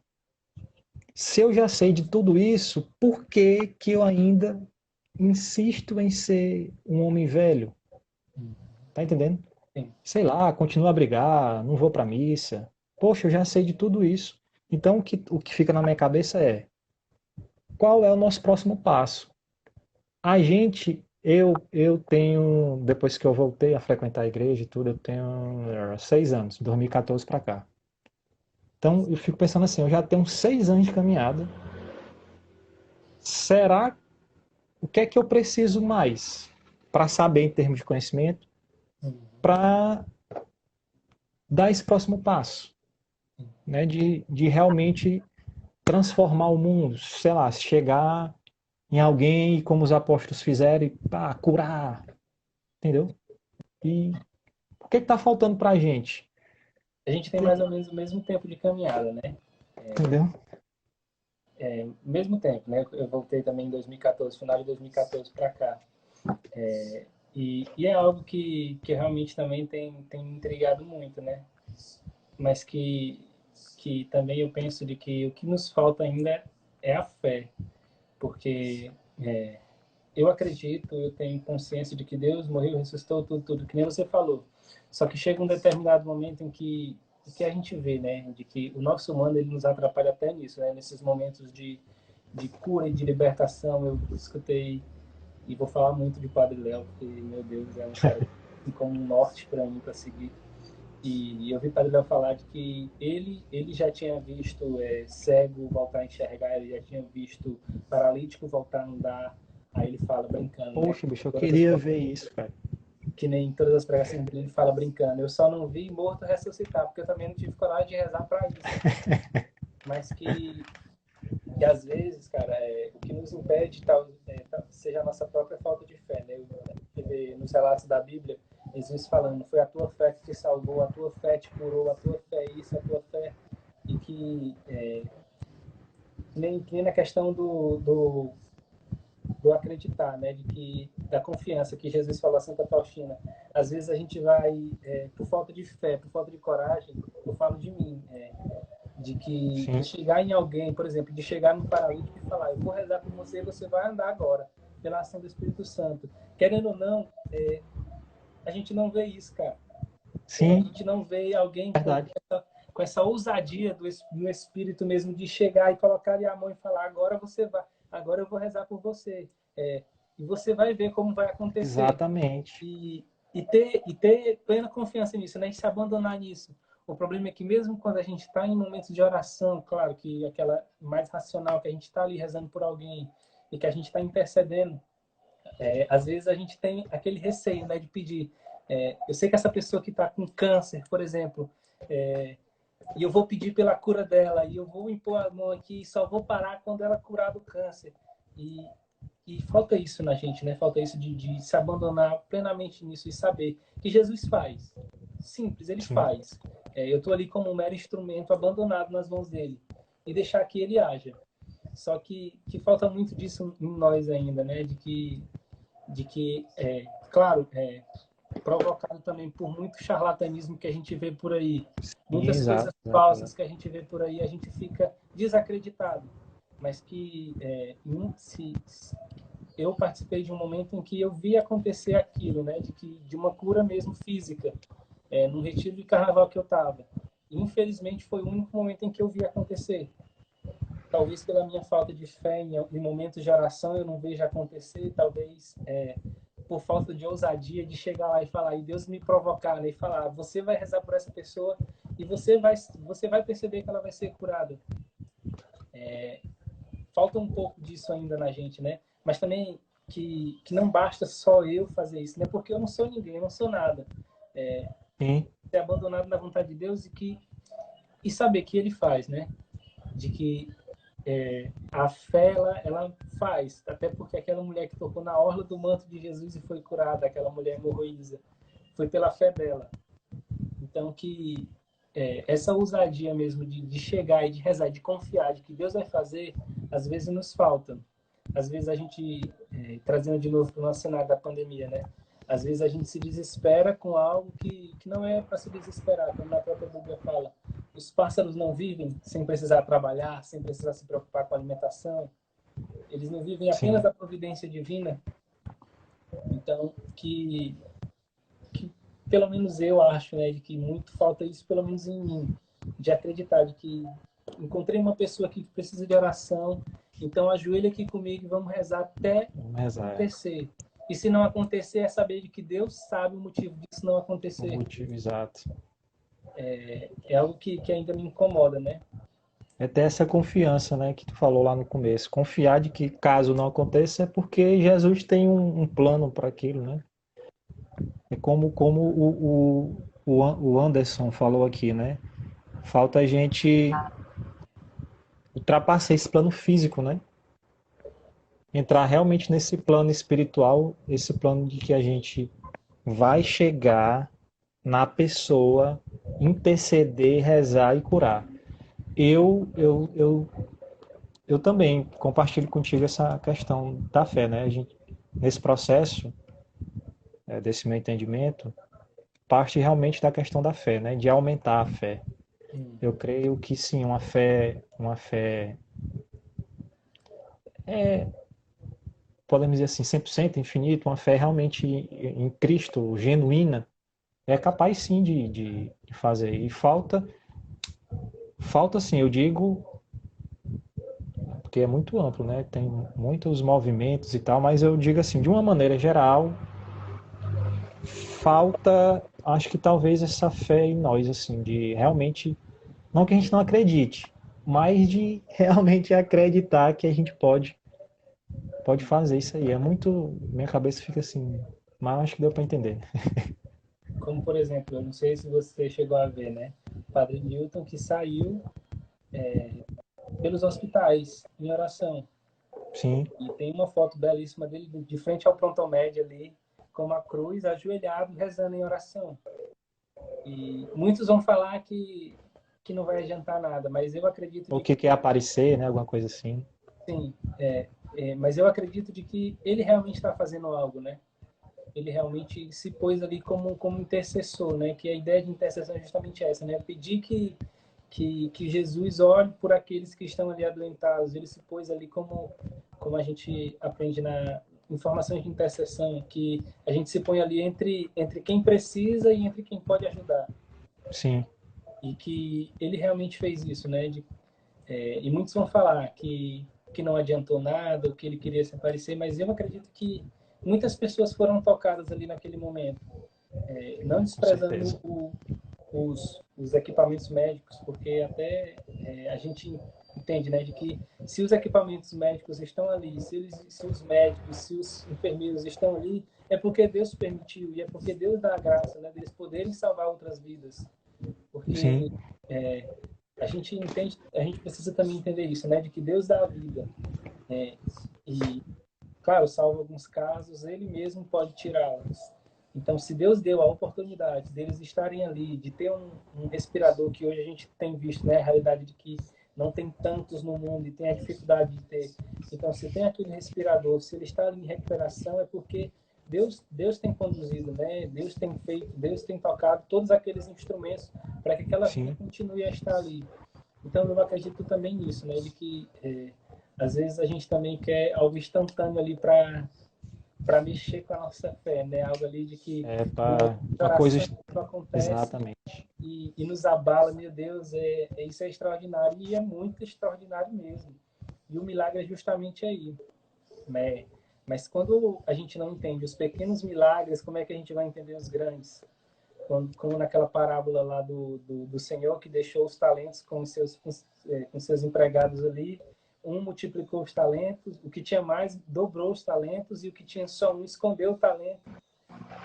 Se eu já sei de tudo isso, por que que eu ainda insisto em ser um homem velho? Tá entendendo? Sim. Sei lá, continuo a brigar, não vou para a missa. Poxa, eu já sei de tudo isso. Então o que fica na minha cabeça é: qual é o nosso próximo passo? Eu tenho, depois que eu voltei a frequentar a igreja e tudo, eu tenho 6 anos, de 2014 para cá. Então eu fico pensando assim, eu já tenho 6 anos de caminhada. Será o que é que eu preciso mais para saber em termos de conhecimento, Uhum. para dar esse próximo passo, né? De realmente transformar o mundo, sei lá, chegar em alguém como os apóstolos fizeram e curar, entendeu? E o que está faltando para a gente? A gente tem mais ou menos o mesmo tempo de caminhada, né? Entendeu? Mesmo tempo, né? Eu voltei também em 2014, final de 2014 para cá. E é algo que realmente também tem me intrigado muito, né? Mas que também eu penso de que o que nos falta ainda é a fé, porque eu acredito, eu tenho consciência de que Deus morreu, ressuscitou, tudo, que nem você falou. Só que chega um determinado momento em que a gente vê, né, de que o nosso humano ele nos atrapalha até nisso, né, nesses momentos de cura e de libertação. Eu escutei e vou falar muito de Padre Léo, porque, meu Deus, é um cara que como um norte para mim, para seguir. E eu vi Padre Léo falar de que ele já tinha visto cego voltar a enxergar, ele já tinha visto paralítico voltar a andar. Aí ele fala brincando, né? Poxa, bicho, eu queria ver isso, cara. Que nem todas as pregações dele, ele fala brincando. Eu só não vi morto ressuscitar, porque eu também não tive coragem de rezar para isso. Mas que às vezes, cara, o que nos impede seja a nossa própria falta de fé, né? Eu vê nos relatos da Bíblia, Jesus falando, foi a tua fé que te salvou, a tua fé te curou, a tua fé isso, a tua fé... E que nem na questão do acreditar, né? De que, da confiança que Jesus falou a Santa Faustina. Às vezes a gente vai, por falta de fé, por falta de coragem, eu falo de mim, de Sim, chegar em alguém, por exemplo, de chegar no paralítico e falar, eu vou rezar por você e você vai andar agora, pela ação do Espírito Santo. Querendo ou não, a gente não vê isso, cara. A sim, gente não vê alguém verdade. com essa ousadia do Espírito mesmo de chegar e colocar a mão e falar, agora você vai, agora eu vou rezar por você. E você vai ver como vai acontecer. Exatamente. E, e ter plena confiança nisso, né? E se abandonar nisso. O problema é que mesmo quando a gente está em momentos de oração, claro que aquela mais racional, que a gente está ali rezando por alguém e que a gente está intercedendo, às vezes a gente tem aquele receio, né, de pedir. Eu sei que essa pessoa que está com câncer, por exemplo, e eu vou pedir pela cura dela, e eu vou impor a mão aqui e só vou parar quando ela curar do câncer. E, e falta isso na gente, né? Falta isso de se abandonar plenamente nisso e saber que Jesus faz. Simples, ele Sim. faz. Eu estou ali como um mero instrumento abandonado nas mãos dele e deixar que ele haja. Só que falta muito disso em nós ainda, né? De que claro, provocado também por muito charlatanismo que a gente vê por aí, Sim, muitas exato, coisas exato, falsas exato. que a gente vê por aí, a gente fica desacreditado. Mas que eu participei de um momento em que eu vi acontecer aquilo, né, de uma cura mesmo física, num retiro de carnaval que eu estava. Infelizmente foi o único momento em que eu vi acontecer. Talvez pela minha falta de fé em momentos de oração eu não veja acontecer, talvez por falta de ousadia de chegar lá e falar, e Deus me provocar, né, e falar, você vai rezar por essa pessoa e você vai perceber que ela vai ser curada. Falta um pouco disso ainda na gente, né? Mas também que não basta só eu fazer isso, né? Porque eu não sou ninguém, eu não sou nada. Sim, Ser abandonado na vontade de Deus e saber que Ele faz, né? De que a fé ela faz, até porque aquela mulher que tocou na orla do manto de Jesus e foi curada, aquela mulher hemorroísa, foi pela fé dela. Então que essa ousadia mesmo de chegar e de rezar, de confiar, de que Deus vai fazer, às vezes nos falta. Às vezes a gente, trazendo de novo para o nosso cenário da pandemia, né? Às vezes a gente se desespera com algo que não é para se desesperar, como na própria Bíblia fala. Os pássaros não vivem sem precisar trabalhar, sem precisar se preocupar com a alimentação. Eles não vivem apenas sim. da providência divina. Então, que pelo menos eu acho, né, de que muito falta isso, pelo menos em mim, de acreditar de que encontrei uma pessoa aqui que precisa de oração, então ajoelha aqui comigo e vamos rezar até Vamos rezar. acontecer. E se não acontecer, é saber de que Deus sabe o motivo disso não O acontecer. motivo exato. É algo que ainda me incomoda, né? É ter essa confiança, né, que tu falou lá no começo. Confiar de que caso não aconteça é porque Jesus tem um plano para aquilo, né? É como o Anderson falou aqui, né? Falta a gente ultrapassar esse plano físico, né? Entrar realmente nesse plano espiritual, esse plano de que a gente vai chegar na pessoa, interceder, rezar e curar. Eu, eu, eu, eu também compartilho contigo essa questão da fé, né? A gente, nesse processo, desse meu entendimento, parte realmente da questão da fé, né? De aumentar a fé. Hum. Eu creio que sim, uma fé podemos dizer assim, 100% infinita, uma fé realmente em Cristo, genuína, é capaz sim de fazer. E falta sim, eu digo, porque é muito amplo, né? Tem muitos movimentos e tal, mas eu digo assim, de uma maneira geral, falta, acho que talvez essa fé em nós, assim, de realmente, não que a gente não acredite, mas de realmente acreditar que a gente pode fazer isso aí. É muito, minha cabeça fica assim, mas acho que deu para entender. Como, por exemplo, eu não sei se você chegou a ver, né? O Padre Newton que saiu pelos hospitais em oração. Sim, E tem uma foto belíssima dele de frente ao prontomédio ali, com uma cruz, ajoelhado, rezando em oração. E muitos vão falar que não vai adiantar nada, mas eu acredito o de que que quer aparecer, né? Alguma coisa assim. sim, mas eu acredito de que ele realmente está fazendo algo, né? Ele realmente se pôs ali como intercessor, né? Que a ideia de intercessão é justamente essa, né? Pedir que Jesus olhe por aqueles que estão ali adoentados. Ele se pôs ali como a gente aprende na informações de intercessão, que a gente se põe ali entre quem precisa e entre quem pode ajudar. Sim, E que ele realmente fez isso, né? E muitos vão falar que não adiantou nada, ou que ele queria se aparecer, mas eu acredito que muitas pessoas foram tocadas ali naquele momento. Não com desprezando certeza. os equipamentos médicos, porque até a gente entende, né, de que se os equipamentos médicos estão ali, se os médicos, se os enfermeiros estão ali, é porque Deus permitiu e é porque Deus dá a graça, né, deles poderem salvar outras vidas, Sim, porque a gente entende, a gente precisa também entender isso, né, de que Deus dá a vida e claro, salvo alguns casos, ele mesmo pode tirá-las. Então, se Deus deu a oportunidade deles estarem ali, de ter um respirador que hoje a gente tem visto, né, a realidade de que não tem tantos no mundo e tem a dificuldade de ter. Então, se tem aquele respirador, se ele está ali em recuperação, é porque Deus tem conduzido, né? Deus tem feito, Deus tem tocado todos aqueles instrumentos para que aquela vida sim, continue a estar ali. Então, eu acredito também nisso, né? De que às vezes a gente também quer algo instantâneo ali para mexer com a nossa fé, né? Algo ali de que é no momento de para oração coisas. isso acontece Exatamente. e nos abala, meu Deus, isso é extraordinário e é muito extraordinário mesmo. E o milagre é justamente aí, né? Mas quando a gente não entende os pequenos milagres, como é que a gente vai entender os grandes? Como naquela parábola lá do Senhor que deixou os talentos com seus empregados ali, um multiplicou os talentos, o que tinha mais dobrou os talentos e o que tinha só um escondeu o talento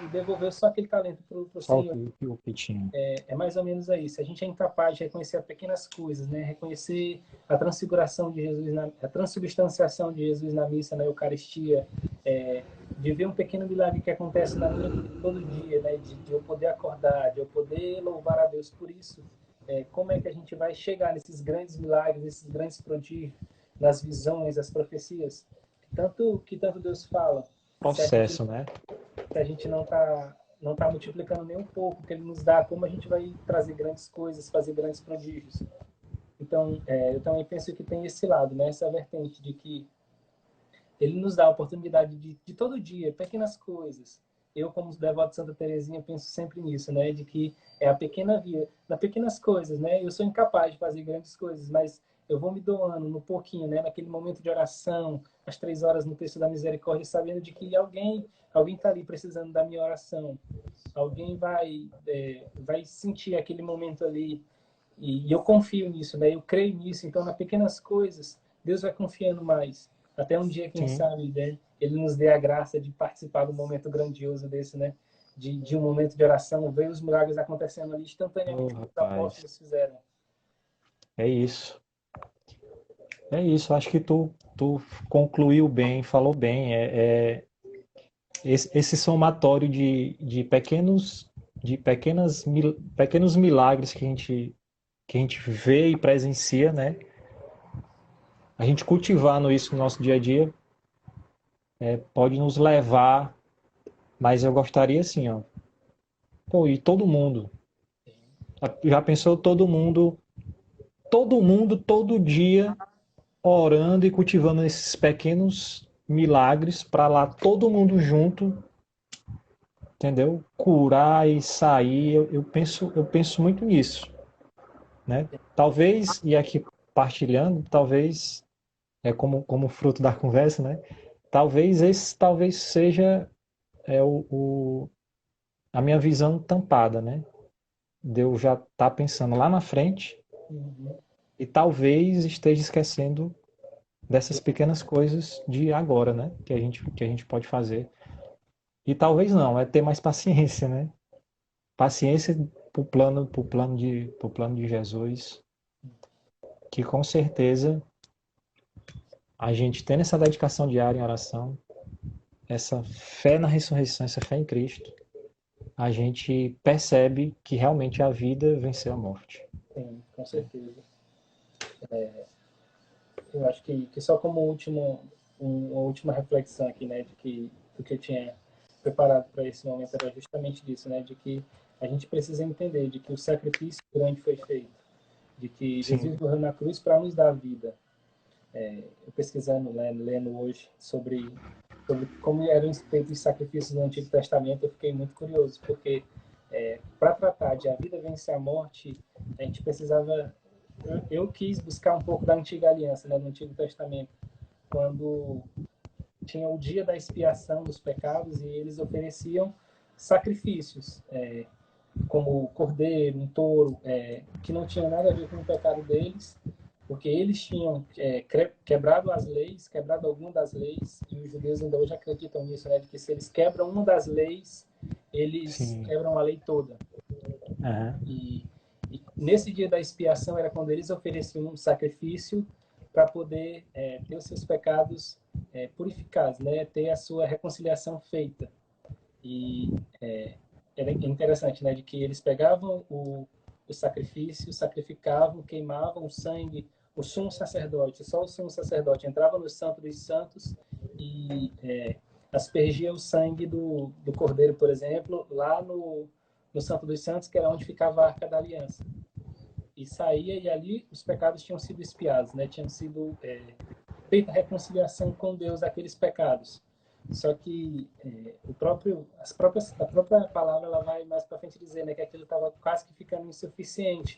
e devolveu só aquele talento para o Só Senhor. o que tinha. É mais ou menos aí. Se a gente é incapaz de reconhecer as pequenas coisas, né? Reconhecer a transfiguração de Jesus, a transubstanciação de Jesus na missa, na Eucaristia, de ver um pequeno milagre que acontece na minha vida todo dia, né? De eu poder acordar, de eu poder louvar a Deus por isso. Como é que a gente vai chegar nesses grandes milagres, nesses grandes prodígios, nas visões, as profecias? Que tanto Deus fala. Se a gente Processo, né? se a gente não tá multiplicando nem um pouco o que ele nos dá, como a gente vai trazer grandes coisas, fazer grandes prodígios? Então, eu também penso que tem esse lado, né? Essa vertente de que ele nos dá a oportunidade de todo dia, pequenas coisas. Eu, como devoto de Santa Teresinha, penso sempre nisso, né? De que é a pequena via, nas pequenas coisas, né? Eu sou incapaz de fazer grandes coisas, mas eu vou me doando no pouquinho, né? Naquele momento de oração, às 3 horas no texto da misericórdia, sabendo de que alguém está ali precisando da minha oração. Alguém vai sentir aquele momento ali e eu confio nisso, né? Eu creio nisso. Então, nas pequenas coisas, Deus vai confiando mais. Até um dia, quem Sim. sabe, né? Ele nos dê a graça de participar de um momento grandioso desse, né? De um momento de oração, ver os milagres acontecendo ali Oh, instantaneamente, como os rapaz. apóstolos fizeram. É isso. É isso. Acho que tu concluiu bem, falou bem. Esse somatório pequenos milagres que a gente vê e presencia, né? A gente cultivando isso no nosso dia a dia pode nos levar Mas eu gostaria assim, ó. Pô, e todo mundo. Já pensou todo mundo, todo dia, orando e cultivando esses pequenos milagres para lá todo mundo junto, entendeu? Curar e sair. Eu penso muito nisso, né? Talvez, e aqui partilhando, talvez como fruto da conversa, né? Talvez seja a minha visão tampada, né? De eu já estar pensando lá na frente Uhum. e talvez esteja esquecendo dessas pequenas coisas de agora, né? Que a gente pode fazer. E talvez não, é ter mais paciência, né? Paciência pro plano de Jesus, que com certeza a gente tendo essa dedicação diária em oração, essa fé na ressurreição, essa fé em Cristo, a gente percebe que realmente a vida venceu a morte. Sim, com certeza. Eu acho que só como uma última reflexão aqui, né, de que do que eu tinha preparado para esse momento era justamente disso, né, de que a gente precisa entender de que o sacrifício grande foi feito, de que Sim, Jesus morreu na cruz para nos dar vida. Eu pesquisando, né, lendo hoje sobre como eram feitos os sacrifícios no Antigo Testamento, eu fiquei muito curioso, porque para tratar de a vida vencer a morte, a gente precisava. Eu quis buscar um pouco da Antiga Aliança, né, no Antigo Testamento, quando tinha o dia da expiação dos pecados e eles ofereciam sacrifícios, como o cordeiro, um touro, que não tinha nada a ver com o pecado deles, porque eles tinham quebrado as leis, quebrado alguma das leis, e os judeus ainda hoje acreditam nisso, né, de que se eles quebram uma das leis, eles sim. quebram a lei toda. Aham. E nesse dia da expiação era quando eles ofereciam um sacrifício para poder ter os seus pecados purificados, né, ter a sua reconciliação feita. E era interessante, né, de que eles pegavam o sacrifício, sacrificavam, queimavam o sangue, o sumo sacerdote, só o sumo sacerdote entrava no Santo dos Santos e aspergia o sangue do cordeiro, por exemplo, lá no Santo dos Santos, que era onde ficava a Arca da Aliança. E saía e ali os pecados tinham sido expiados, né? Tinham sido feita a reconciliação com Deus daqueles pecados. Só que a própria palavra ela vai mais para frente dizer, né, que aquilo estava quase que ficando insuficiente,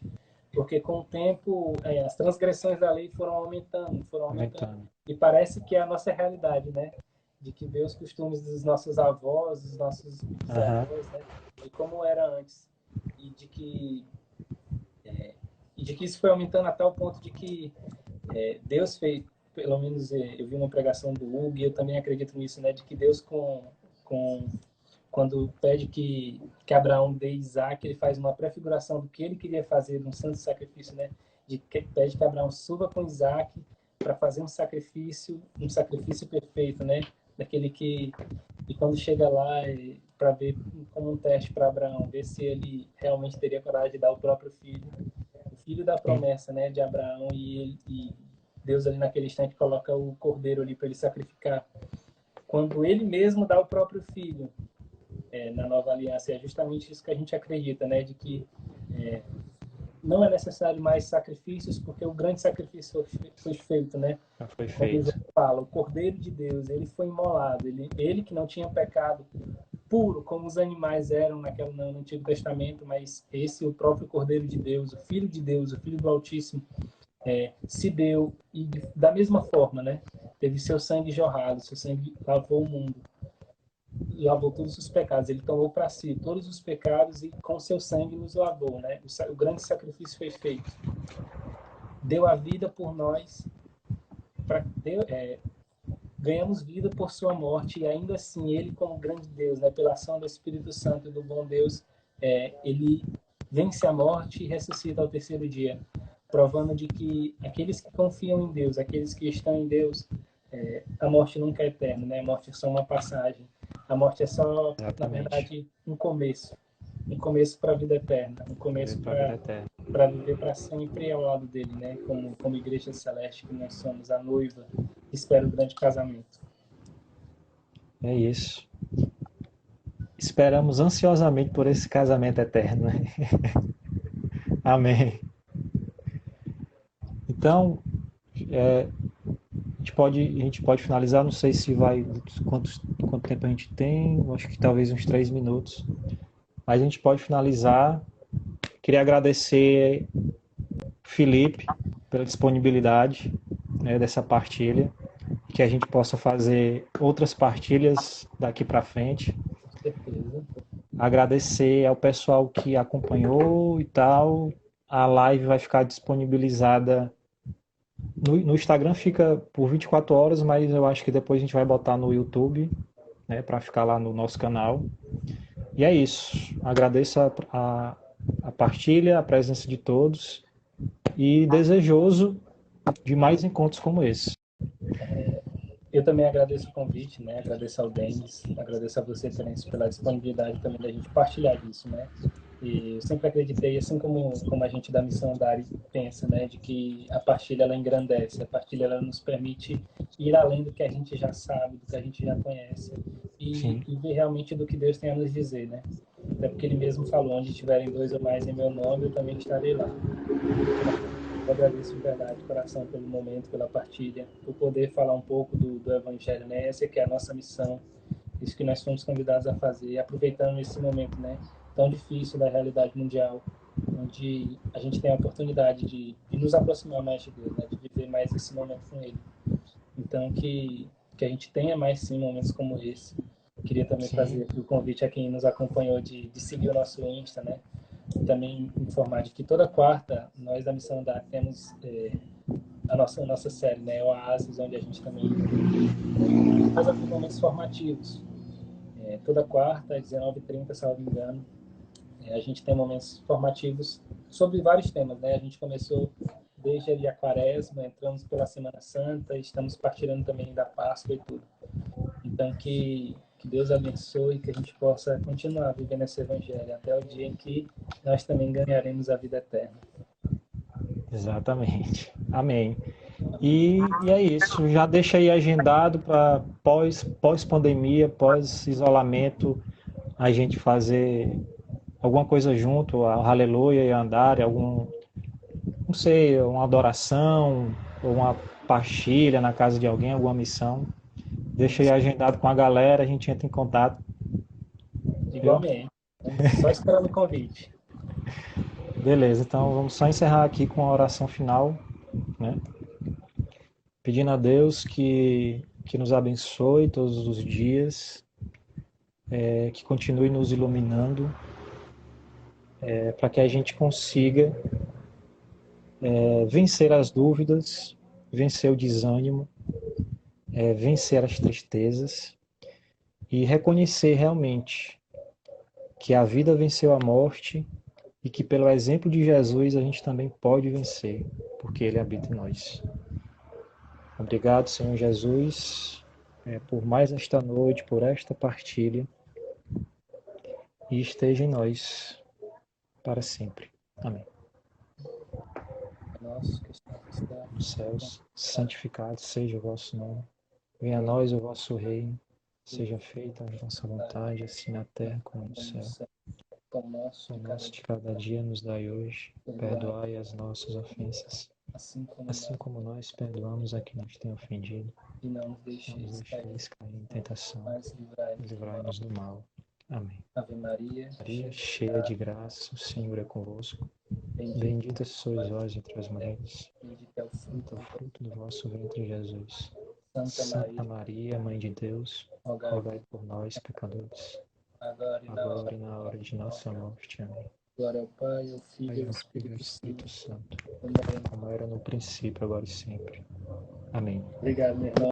porque com o tempo as transgressões da lei foram aumentando, Aumentando. e parece que é a nossa realidade, né, de que ver os costumes dos nossos avós, dos nossos Aham. bisavós, né, de como era antes e de que isso foi aumentando a tal ponto de que Deus fez, pelo menos eu vi uma pregação do Hugo e eu também acredito nisso, né, de que Deus com quando pede que Abraão dê Isaac, ele faz uma prefiguração do que ele queria fazer, de um santo sacrifício, né, pede que Abraão suba com Isaac para fazer um sacrifício perfeito, né, daquele que e quando chega lá para ver como um teste para Abraão, ver se ele realmente teria coragem de dar o próprio filho, o filho da Sim. promessa, né, de Abraão e Deus ali naquele instante coloca o cordeiro ali para ele sacrificar. Quando ele mesmo dá o próprio filho na nova aliança, é justamente isso que a gente acredita, né, de que não é necessário mais sacrifícios, porque o grande sacrifício foi feito, né? Já foi Como João feito. fala, o Cordeiro de Deus, ele foi imolado, ele que não tinha pecado puro, como os animais eram no Antigo Testamento, mas esse, o próprio Cordeiro de Deus, o Filho de Deus, o Filho do Altíssimo, se deu e da mesma forma, né? Teve seu sangue jorrado, seu sangue lavou o mundo, lavou todos os pecados. Ele tomou para si todos os pecados e com seu sangue nos lavou, né? O grande sacrifício foi feito. Deu a vida por nós, ganhamos vida por sua morte e ainda assim ele como grande Deus, né? Pela ação do Espírito Santo e do bom Deus, ele vence a morte e ressuscita ao terceiro dia, provando de que aqueles que confiam em Deus, aqueles que estão em Deus, a morte nunca é eterna, né? A morte é só uma passagem. A morte é só, na Exatamente. verdade, um começo para a vida eterna, um começo Para a vida eterna. para viver para sempre ao lado dele, né? Como igreja celeste que nós somos, a noiva que espera o grande casamento. É isso. esperamos ansiosamente por esse casamento eterno, né? Amém. Então, a gente pode finalizar, não sei se vai, quanto tempo a gente tem, acho que talvez uns 3 minutos, mas a gente pode finalizar. Queria agradecer Felipe pela disponibilidade, né, dessa partilha, que a gente possa fazer outras partilhas daqui para frente. Com certeza. Agradecer ao pessoal que acompanhou e tal. A live vai ficar disponibilizada no Instagram, fica por 24 horas, mas eu acho que depois a gente vai botar no YouTube, né, para ficar lá no nosso canal. E é isso. Agradeço a partilha, a presença de todos e desejoso de mais encontros como esse. Eu também agradeço o convite, né? Agradeço ao Denis, agradeço a você, Terence, pela disponibilidade também da gente partilhar disso, né? E eu sempre acreditei, assim como a gente da Missão Dari pensa, né? De que a partilha, ela engrandece, a partilha, ela nos permite ir além do que a gente já sabe, do que a gente já conhece e ver realmente do que Deus tem a nos dizer, né? Até porque Ele mesmo falou, onde tiverem dois ou mais em meu nome, eu também estarei lá. Eu agradeço de verdade, coração, pelo momento, pela partilha, por poder falar um pouco do Evangelho, né? Essa que é a nossa missão, isso que nós fomos convidados a fazer, aproveitando esse momento, né? Tão difícil da realidade mundial, onde a gente tem a oportunidade de nos aproximar mais de Deus, né? De viver mais esse momento com Ele. Então, que a gente tenha mais, sim, momentos como esse. Eu queria também Sim. fazer o convite a quem nos acompanhou de seguir o nosso Insta, né? Também informar de que toda quarta nós da Missão da temos a nossa série, né, o Oasis, onde a gente também faz alguns momentos formativos. Toda quarta, às 19h30, salvo engano, a gente tem momentos formativos sobre vários temas, né? A gente começou desde ali a Quaresma, entramos pela Semana Santa, estamos partilhando também da Páscoa e tudo. Então, que Deus abençoe e que a gente possa continuar vivendo esse Evangelho até o dia em que nós também ganharemos a vida eterna. Exatamente. Amém. E é isso. Já deixa aí agendado para pós-pandemia, pós-isolamento, a gente fazer alguma coisa junto, a Aleluia e a Andar, não sei, uma adoração, ou uma partilha na casa de alguém, alguma missão. Deixa aí agendado com a galera, a gente entra em contato, viu? Igualmente. Só esperando o convite. Beleza, então vamos só encerrar aqui com a oração final, né? Pedindo a Deus que nos abençoe todos os dias, que continue nos iluminando, para que a gente consiga vencer as dúvidas, vencer o desânimo, vencer as tristezas e reconhecer realmente que a vida venceu a morte e que pelo exemplo de Jesus a gente também pode vencer, porque Ele habita em nós. Obrigado, Senhor Jesus, por mais esta noite, por esta partilha, e esteja em nós para sempre. Amém. Nosso que está no céu, Nos céus, santificado seja o vosso nome. Venha a nós o vosso reino. Seja feita a vossa vontade, assim na terra como no céu. pão nosso O de cada nosso de dia, cada dia nos dai hoje. Perdoai as nossas ofensas, assim como assim nós, como nós perdoamos a quem nos tem ofendido. e não nos Não nos deixeis cair, deixeis cair em tentação, mas livrai-nos do mal. livrai-nos do mal. Amém. Ave Maria, Maria, cheia de cheia de graça, graça, o Senhor é convosco. bendita Bendita sois vós vós entre as mulheres. bendito é o Bendito fruto é o do vosso fruto do vosso ventre, Jesus. Santa Santa Maria, Maria, Mãe de Deus, rogai rogai por nós, pecadores, agora e na hora agora e na hora de nossa morte. Amém. glória ao Pai, ao Filho Pai, e ao ao Filho e ao Espírito Espírito Santo, Santo, como era. como era no princípio, agora e sempre. Amém. Obrigado, meu irmão.